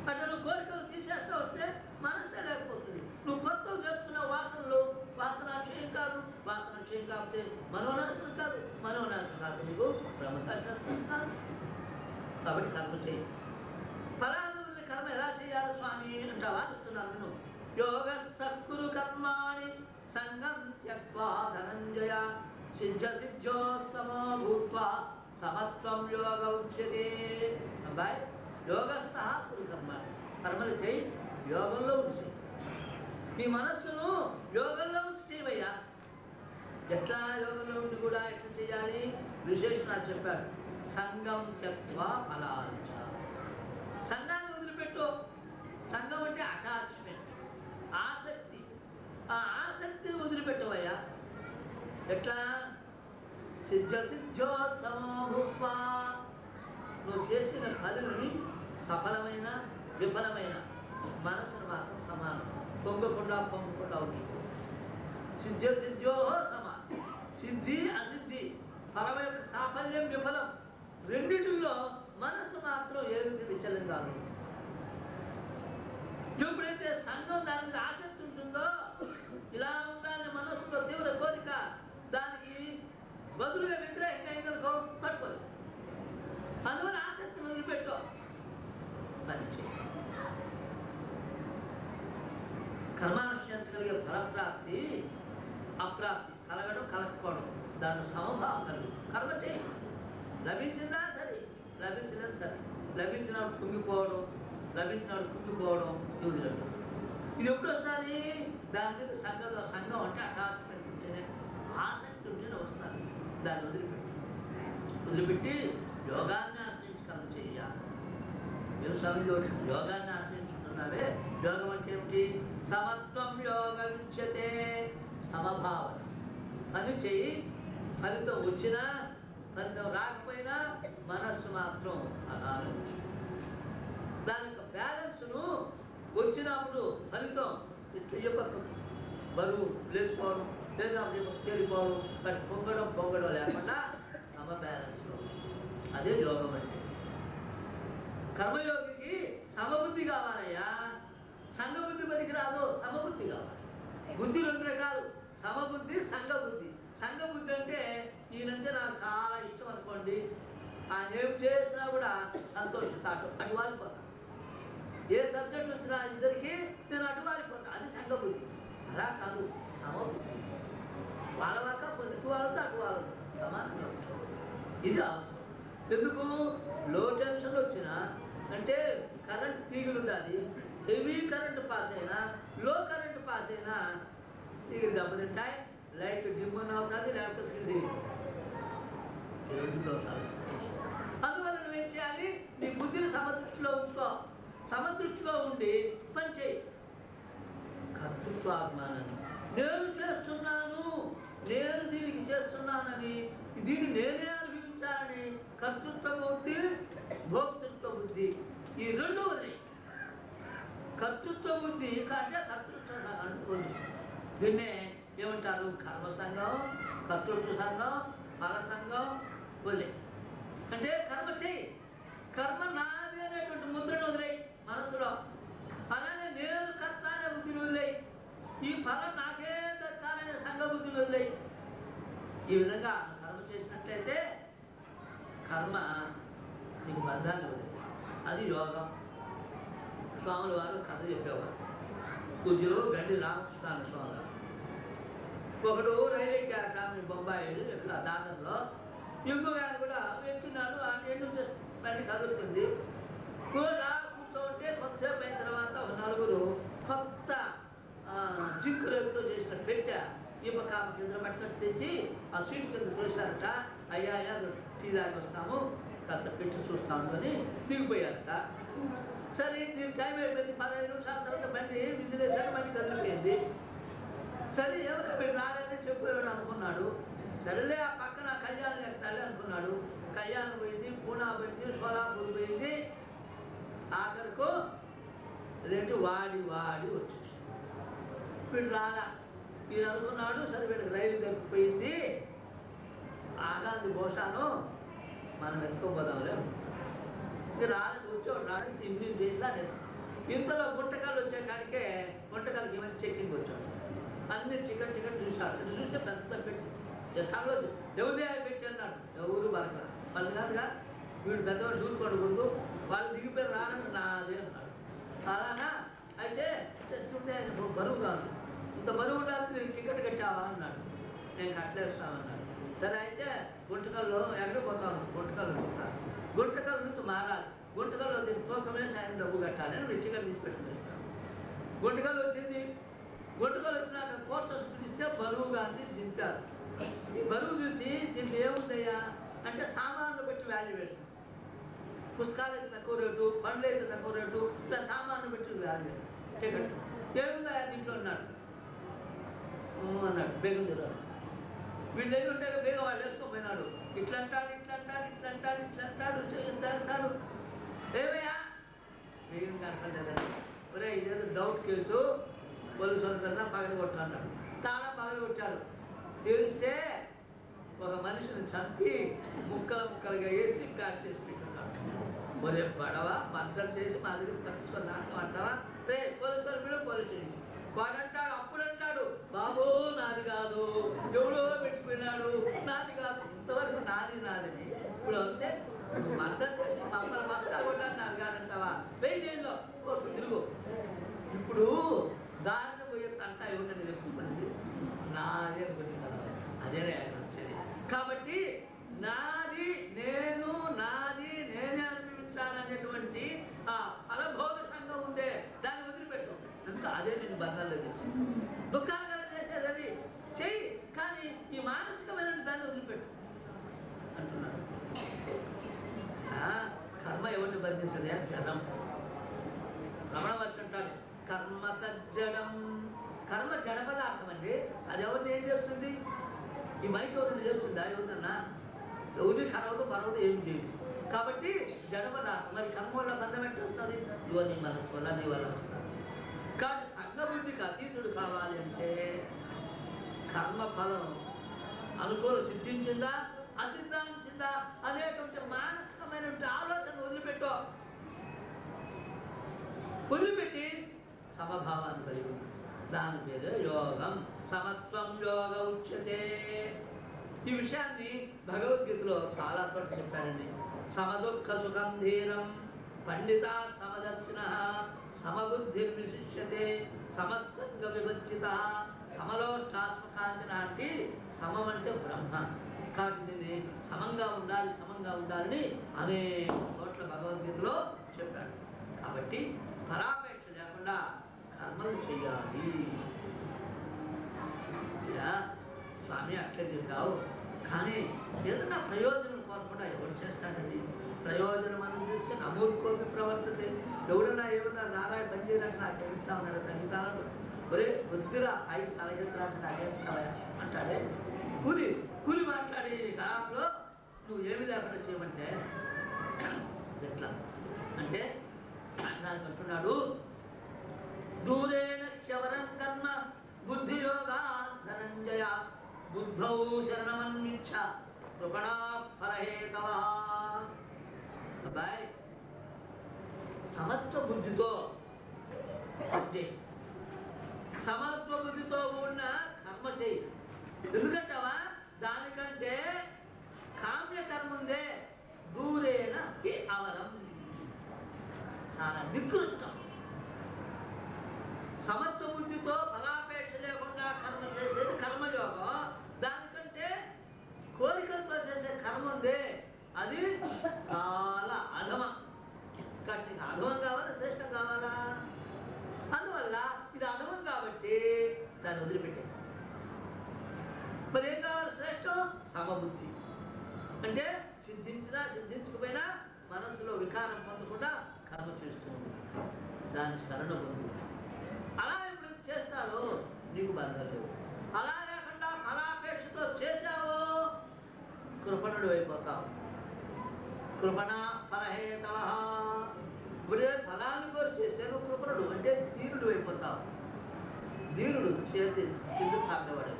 అంటే నువ్వు కోరికలు తీసేస్తా వస్తే మనసే లేకపోతుంది. నువ్వు కొత్తవి చేసుకున్న వాసనలు వాసనాక్షయం కాదు. వాసనాక్షయం కాకపోతే మనోనాశనం కాదు. మనోనాశనం కాదు నీకు బ్రహ్మసాక్షాత్కారం కాదు. కాబట్టి కర్మ చేయి. ఫలాన్ని కర్మ ఎలా చేయాలి స్వామి అంటావా? చెప్తున్నాను నేను. యోగస్థకురు కర్మాణి సంగం త్యక్వా ధనంజయ సిద్ధ సిద్ధో సమో భూత్వా సమత్వం యోగ ఉచ్యతే. అబ్బాయి, యోగస్థ కురు కర్మాణి, కర్మలు చేయి, యోగంలో ఉంచి. నీ మనస్సును యోగంలో ఉంచి చేయవయ్యా. ఎట్లా యోగంలో ఉండి కూడా ఎట్లా చేయాలి? విశేషణాలు చెప్పాడు. సంగం త్యక్వా ఫలాంచ. సంఘాన్ని వదిలిపెట్టు. సంఘం అంటే అటాచ్మెంట్, ఆసక్తి. ఆ ఆసక్తిని వదిలిపెట్టవయ్యా. ఎట్లా? సిద్ధ సిద్ధో సమభూత్వా. నువ్వు చేసిన పనులని సఫలమైన విఫలమైన మనసును మాత్రం సమానం. పొంగకుండా ఉంచుకో. సిద్ధ సిద్ధో సమానం. సిద్ధి అసిద్ధి, పరమైన సాఫల్యం విఫలం, రెండిటిల్లో మనసు మాత్రం ఏ విధంగా విచలం కాదు. ఎప్పుడైతే సంఘం దాని మీద ఆసక్తి ఉంటుందో, ఇలా ఉండాలని మనస్సులో తీవ్ర కోరిక, దానికి బదులుగా వ్యతిరేకంగా అయిందనుకో తట్టుకోలేదు. అందువల్ల ఆసక్తిని వదిలిపెట్టు. పని చేయి. కర్మానుష్ఠించగలిగే ఫలప్రాప్తి అప్రాప్తి, కలగడం కలగకపోవడం, దాంట్లో సమభావం కలుగు. కర్మ చేయి. లభించిందా సరే, లభించలేదు సరే. లభించినప్పుడు కుంగిపోవడం, లభించినప్పుడు కుంగిపోవడం వదిలేయడం. ఇది ఎప్పుడు వస్తుంది? దాని మీద సంఘం అంటే అటాచ్మెంట్ ఉంటేనే, ఆసక్తి ఉంటేనే వస్తుంది. దాన్ని వదిలిపెట్టి యోగాన్ని ఆశ్రయించి కర్మ చేయాలి. మీరు స్వామిలో యోగాన్ని ఆశ్రయించుకుంటున్నావే. యోగం అంటే ఏమిటి? సమత్వం యోగ విచ్యతే. సమభావన. పని చేయి, ఫలితం వచ్చినా ఫలితం రాకపోయినా మనస్సు మాత్రం అలానే ఉంచు. దాని యొక్క బ్యాలెన్స్ను వచ్చినప్పుడు ఫలితం బరువు లేచిపోవడం, లేదా తేలిపోవడం, కానీ పొంగడం లేకుండా సమ బ్యాలెన్స్లో ఉంచు. అదే యోగం అంటే. కర్మయోగికి సమబుద్ధి కావాలయ్యా. సంఘబుద్ధి పనికి రాదు, సమబుద్ధి కావాలి. బుద్ధి రెండు రకాలు, సమబుద్ధి, సంఘబుద్ధి. సంఘబుద్ధి అంటే ఈయనంటే నాకు చాలా ఇష్టం అనుకోండి, ఆయన ఏం చేసినా కూడా సంతోషిస్తాడు, అటు వాలిపోతాను. ఏ సబ్జెక్ట్ వచ్చినా ఇద్దరికి నేను అటు వాలిపోతాను. అది సంఘబుద్ధి. అలా కాదు సమబుద్ధి. వాళ్ళ వల్ల ఇటు వాళ్ళతో అటు వాళ్ళతో సమానంగా ఉంటుంది. ఇది అవసరం. ఎందుకు? లో టెన్షన్ వచ్చినా అంటే కరెంట్ తీగలు ఉండాలి. హెవీ కరెంట్ పాస్ అయినా, లో కరెంట్ పాస్ అయినా తీగలు దెబ్బతింటాయి. లైట్ డిమ్ అని అవుతుంది, లేకపోతే ఫ్యూజ్ ఈ రెండు దోషాలు. అందువల్ల నువ్వేం చేయాలి? నీ బుద్ధిని సమదృష్టిలో ఉంచుకో. సమదృష్టిలో ఉండి పని చేయి. కర్తృత్వాభిమానాన్ని, నేను చేస్తున్నాను, నేను దీనికి చేస్తున్నానని, దీన్ని నేనే అనుభవించాలని కర్తృత్వ బుద్ధి, భోక్తృత్వ బుద్ధి, ఈ రెండు వదిలేయి. కర్తృత్వ బుద్ధి కంటే కర్తృత్వ అనుకోదు. దీన్నే ఏమంటారు? కర్మ సంఘం, కర్తృత్వ సంఘం, ఫల సంఘం వదిలే. అంటే కర్మ చేయి, కర్మ నాది అనేటువంటి ముద్రను వదిలేయి మనసులో. అలానే నేను కర్త అనే బుద్ధిని వదిలేయి, ఈ ఫలం నాకే దక్కాలనే సంఘ బుద్ధిని వదిలేయి. ఈ విధంగా కర్మ చేసినట్లయితే కర్మ నీకు బంధాన్ని వదిలేదు. అది యోగం. స్వాముల వారు కథ చెప్పేవారు. పూజ్యులు గండి రామకృష్ణ స్వామి గారు ఒకడు రైలు ఎక్కారట బొంబాయి ఇక్కడ దానంలో. ఇంకొక ఆయన కూడా ఎక్కున్నాడు. ఆ ఎండు బండి కదులుతుంది. కూడా కూర్చోంటే కొద్దిసేపు అయిన తర్వాత ఒక నలుగురు కొత్త జింకు రేపుతో చేసిన పెట్టె ఈ పక్క కింద పట్టుకొచ్చి తెచ్చి ఆ సీటు కింద తోశారట. అయ్యా టీ దాగి వస్తాము, కాస్త పెట్టి చూస్తాము అని దిగిపోయారట. సరే దీనికి టైం అయిపోయింది. 15 నిమిషాల తర్వాత బండి విజిలేషన్ బండి కదిలిపోయింది. సరే ఎవరో మీరు రాలేదని చెప్పేవాడు అనుకున్నాడు. సరేలే ఆ పక్కన కళ్యాణం ఎక్కుతాలి అనుకున్నాడు. కళ్యాణం పోయింది, పూనా పోయింది, సోలాపూర్ పోయింది. ఆఖరికు అదేంటి వాడి వచ్చేసి వీడు రాలా. వీడు అనుకున్నాడు సరే వీళ్ళకి రైలు దొరికిపోయింది, ఆగాంది బహుశాను మనం ఎత్తుకోపోదాంలే. ఇది రాలని వచ్చేవాడు రాలని ఇంగ్లీష్ దేంట్లో అనేసి. ఇంతలో గుంటకాలు వచ్చే కాడికే గుంటకాలకి ఏమైనా చెక్కింగ్ వచ్చాడు. అన్ని టికెట్ చూశాడు. చూస్తే పెద్ద పెట్టి ఎక్కడో ఎవరిదే పెట్టి అన్నాడు. ఎవరు బలక వాళ్ళు కాదుగా. వీడు పెద్దవాడు చూసుకోకూడదు, వాళ్ళు దిగిపోయి రానని నాదే అన్నాడు. అలానా అయితే చూస్తే బరువు కాదు, ఇంత బరువు ఉండాలి, టికెట్ కట్టావా అన్నాడు. నేను కట్టలేస్తామన్నాడు. సరే అయితే గుంటకల్లో ఎక్కడికి పోతాను? గుంటకల్లో పోతాను. గుంటకల్ నుంచి మారాలి. గుంటకల్లో తూకమే సాయం డబ్బు కట్టాలి అని టికెట్ తీసి పెట్టుకున్నాను. గుంటకల్ వచ్చింది. గుంటకల్ వచ్చినాక కోర్టర్స్ పిలిస్తే బరువుగా అంది దింపారు. ఈ బరువు చూసి దీంట్లో ఏముందయ్యా అంటే సామాన్లు బట్టి వాల్యుయేషన్. పుస్తకాలు అయితే తక్కువ రేటు, పండ్లు అయితే తక్కువ రేటు, ఇలా సామాన్లు బట్టి వాల్యూ టికెట్. ఏముందా దీంట్లో అన్నాడు. అన్నాడు బేగం తిరాడు. వీడి దగ్గర ఉంటే బేగం వాళ్ళు వేసుకోపోయినాడు. ఇట్లా అంటాడు, అంటాడు. ఏమయ్యా బేగం కనపడలేదండి. ఒరే ఇదేదో డౌట్ కేసు, పోలీసు వాళ్ళ పగలు కొట్టాడు. తాళం పగలు కొట్టాడు. తెలిస్తే ఒక మనిషిని చంపి ముక్కలుగా వేసి ప్యాక్ చేసి పెట్టున్నాడు. ఒరే పడవ మద్దతు చేసి మా దగ్గర తప్పించుకొని నాటకం అంటావా? రే పోలీసు వాళ్ళు కూడా పోలీసు వాడంటాడు. అప్పుడంటాడు బాబు నాది కాదు, ఎవడో పెట్టిపోయినాడు, నాది కాదు. ఇంతవరకు నాదని ఇప్పుడు వస్తే మద్దతు చేసి మమ్మల్ని మస్తా కొట్టాను, నాది కాదంటావా? వెయ్యి జైల్లో తిరుగు. ఇప్పుడు దారిని పోయే తంట ఏమిటని చెప్పుకున్నది నాది అనుకుంటుంది కదా. అదే అక్కడ వచ్చేది. కాబట్టి నాది నేనే అనుభవించాలనేటువంటి ఆ ఫలభోగ సంఘం ఉందే దాన్ని వదిలిపెట్టు. ఇంకా అదే నేను బంధాల్లో తెచ్చి దుఃఖాలు కల చేసేది అది చెయ్యి, కానీ ఈ మానసికమైన దాన్ని వదిలిపెట్టు అంటున్నాడు. కర్మ ఎవరిని బంధించదే? జడం. రమణ మహర్షి అంటాడు కర్మ తజ్జడం. కర్మ జడ పదార్థం అండి. అది ఎవరిని ఏం చేస్తుంది? ఈ మైక్ ఎవరిని చేస్తుందా? ఎవరినన్నా ఎవరిని కరవదు పరవదు ఏం చేయదు. కాబట్టి జడ పదార్థం. మరి కర్మ వల్ల బంధం ఎట్లా వస్తుంది? ఇవో నీ మనస్సు వల్ల నీ వల్ల వస్తుంది. కాబట్టి సంఘబుద్ధికి అతీతుడు కావాలి అంటే కర్మ ఫలం అనుకూల సిద్ధించిందా అసిద్ధించిందా అనేటువంటి మానసికమైనటువంటి ఆలోచన వదిలిపెట్టి సమభావాన్ని కలిగి ఉంది. దాని పేరు యోగం. సమత్వం యోగ ఉచ్యతే. ఈ విషయాన్ని భగవద్గీతలో చాలా చోట్ల చెప్పారండి. సమదుఃఖ సుఖం ధీరం పండిత సమదర్శిన సమబుద్ధిర్విశిష్యతే సమస్సంగ విభజిత సమలోష్టాస్మకాంచన అంటే సమం అంటే బ్రహ్మ. కాబట్టి దీన్ని సమంగా ఉండాలని అనేక చోట్ల భగవద్గీతలో చెప్పాడు. కాబట్టి పరాపేక్ష లేకుండా కర్మలు చేయాలి. స్వామి అట్లే తింటావు, కానీ ఏదన్నా ప్రయోజనం కోరకుండా ఎవరు చేస్తాడండి? ప్రయోజనం అని చూస్తే నమూర్కోపి ప్రవర్తతే. ఎవడన్నా ఏమన్నా నారాయణ పని చేయడానికి నాకు ఏమిస్తా ఉన్నాడు తండ్రి కాలంలో. ఒరే వద్దురా పైకి తలగెత్తడానికి నాకేమిస్తావా అంటాడే. కూలి మాట్లాడే కాలంలో నువ్వు ఏమి లేకుండా చేయమంటే ఎట్లా అంటే దానికి అంటున్నాడు దూరేణ క్షవరం కర్మ బుద్ధియోగా ధనం ఇచ్చ కృపణా ఫలహేతవ. అబ్బాయి సమత్వ బుద్ధితో సమత్వ బుద్ధితో కూడిన కర్మ చేయి. ఎందుకంటావా? దానికంటే కామ్య కర్మ ఉందే దూరేణ అవరం, చాలా నికృష్టం. సమత్వ బుద్ధితో ఫలాపేక్ష లేకుండా కర్మ చేసేది కర్మయోగం. దానికంటే కోరికలతో చేసే కర్మ ఉందే అది చాలా అధమం. కాబట్టి అధమం కావాలా శ్రేష్టం కావాలా? అందువల్ల ఇది అధమం కాబట్టి దాన్ని వదిలిపెట్టే. మరి ఏం కావాలి? శ్రేష్టం సమబుద్ధి. అంటే సిద్ధించినా సిద్ధించకపోయినా మనస్సులో వికారం పొందకుండా కర్మ చేస్తూ ఉంటుంది. దాన్ని శరణ పొందు. అలా ఎప్పుడు చేస్తాడో నీకు బంధం లేవు. అలా లేకుండా ఫలాపేక్షతో చేశావో కృపణుడు అయిపోతావు. కృపణ ఫలహేతవ. ఇప్పుడే ఫలాన్ని కోరి చేశాను కృపణుడు అంటే దీనుడు అయిపోతావు. దీనుడు చేతి కింద చాపేవాడు.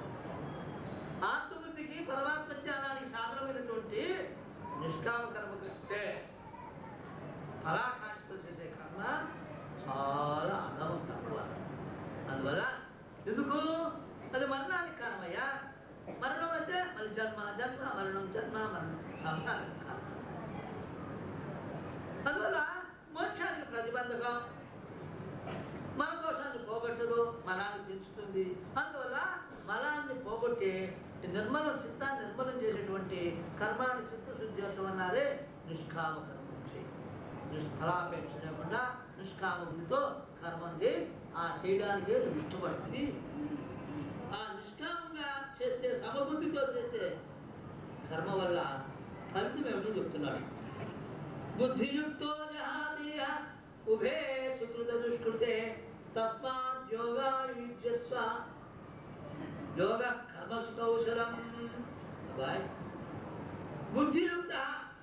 ఆత్మబుద్ధికి పరమాత్మ జ్ఞానానికి సాధనమైనటువంటి నిష్కామ కర్మ కంటే ఫలాకాంక్షతో చేసే కర్మ చాలా అందం తక్కువ. అందువల్ల ఎందుకు? అది మరణానికి కారణమయ్యా. మరణం అంటే మళ్ళీ జన్మ జన్మ మరణం జన్మ మరణం సంసారం కారణం. అందువల్ల మోక్షానికి ప్రతిబంధకం. మన దోషాన్ని పోగొట్టదు, మలాన్ని పెంచుతుంది. అందువల్ల మలాన్ని పోగొట్టి నిర్మలం చిత్తాన్ని నిర్మలం చేసేటువంటి కర్మాన్ని చిత్తశుద్ధివంతం అన్నారే నిష్కామ కర్మం చేయి. ఫలాపేక్ష లేకుండా నిష్కామ బుద్ధితో కర్మం చేయి. ఆ చేయడానికి నువ్వు ఇష్టపడుతుంది. ఆ నిష్కామంగా చేస్తే సమబుద్ధితో చేసే కర్మ వల్ల ఫలితం ఏమిటో చెప్తున్నాడు. బుద్ధియుక్తో జహాదేయ ఉభే సుకృత దుష్కృతే తస్మాత్ యోగాయుజ్యస్వ యోగ కర్మసు కౌశలం. బుద్ధియుక్త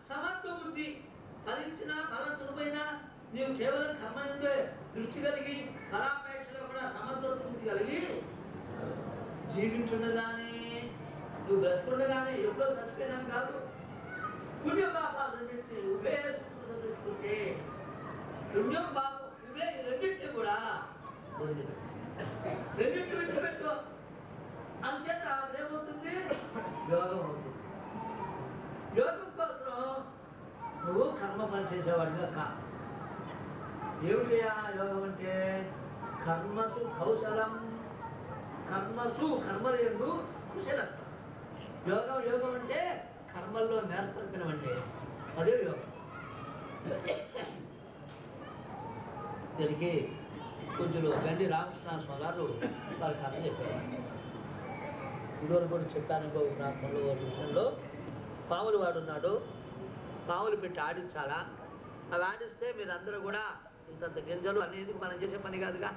సమత్వ బుద్ధి ఫలించినా ఫలించకపోయినా నీవు కేవలం కర్మ నుండే దృష్టి కలిగి ఫలాపేక్షలో కూడా సమత్వ బుద్ధి కలిగి జీవించుండగానే నువ్వు బ్రతుకుండగానే ఎప్పుడో చచ్చిపోయినాం కాదు. పుణ్య పాపాలు రెండింటినీ ఉభయ సుకృత దుష్కృతే పుణ్యం పాపం ఇవే రెండింటినీ కూడా వదిలిపెట్టు. రెండింటి విడిచిపెట్టు. అంచేత ఏమవుతుంది? యోగం అవుతుంది. యోగం కోసం నువ్వు కర్మ పని చేసేవాడిగా కా. ఏమిటయా యోగం అంటే? కర్మసు కౌశలం. కర్మసు కర్మలందు కుశలత్వం. యోగం యోగం అంటే కర్మల్లో నేర్పరితనం అంటే అదే యోగం. దీనికి పూజ్యులు గండి రామకృష్ణ స్వామి గారు వారి కథ చెప్పారు. ఇదివరకు కూడా చెప్పాను ఇంకో ప్రాంతంలో విషయంలో. పాములు వాడు ఉన్నాడు. పాములు పెట్టి ఆడించాలా. అవి ఆడిస్తే మీరందరూ కూడా ఇంతంత గింజలు అనేది మనం చేసే పని కాదుగా.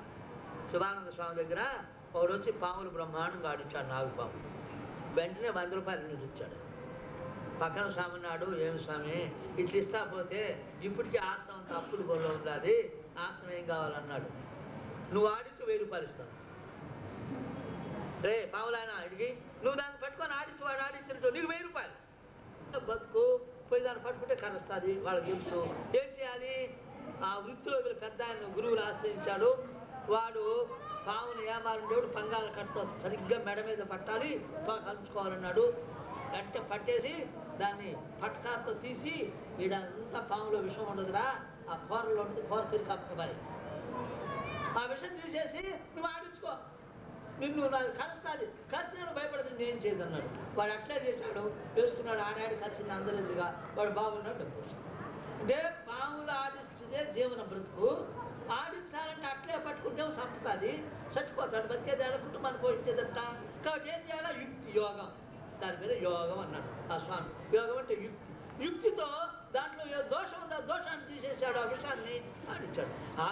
శివానంద స్వామి దగ్గర ఒకడు వచ్చి పాములు బ్రహ్మాండంగా ఆడించాడు. నాగుపాము వెంటనే 100 రూపాయలు నీళ్ళు ఇచ్చాడు. పక్కన స్వామి నాడు, ఏమి స్వామి ఇట్లా ఇస్తా పోతే ఇప్పటికీ ఆశ్రమం తప్పులు గొడవ ఉంది, అది ఆశ్రమం ఏం కావాలన్నాడు. నువ్వు ఆడించి 1000 రూపాయలు ఇస్తాను. రే పాములైనా ఇడికి నువ్వు దాన్ని పట్టుకొని ఆడించి వాడు ఆడించినట్టు నీకు 1000 రూపాయలు. బతుకు పోయి దాన్ని పట్టుకుంటే కరుస్తుంది. వాళ్ళకి తెలుసు ఏం చేయాలి. ఆ వృత్తిలో పెద్ద ఆయన గురువులు ఆశ్రయించాడు. వాడు పాముని ఏమారుండేవాడు పంగాల కట్టతో సరిగ్గా మెడ మీద పట్టాలి, కలుచుకోవాలన్నాడు. అంటే పట్టేసి దాన్ని పట్టకాలతో తీసి ఈడంతా పాములో విషం ఉండదురా, ఆ కూరలో ఉంటుంది, కూర పెరిగి కప్పకబడి ఆ విషం తీసేసి నువ్వు ఆడించుకో, నిన్ను నాకు కలుస్తుంది, కలిసిన భయపడుతుంది, నేను చేయదన్నాడు. వాడు అట్లే చేశాడు, వేసుకున్నాడు. ఆడాడి కలిసింది అందరు ఎదురుగా. వాడు బాగున్నాడు, డబ్బు వచ్చాడు. అంటే పాములు ఆడిస్తే జీవన బ్రతుకు. ఆడించాలంటే అట్లే పట్టుకుంటే సంపుతుంది, చచ్చిపోతాడు. బతికేది ఆడ కుటుంబాన్ని పోయించేదట. కాబట్టి ఏం చేయాలా? యుక్తి, యోగం. దాని మీద యోగం అన్నాడు ఆ స్వామి. యోగం అంటే యుక్తి. యుక్తితో దాంట్లో ఏ దోషం ఉందో ఆ దోషాన్ని తీసేసాడు, ఆ విషయాన్ని ఆడించాడు. ఆ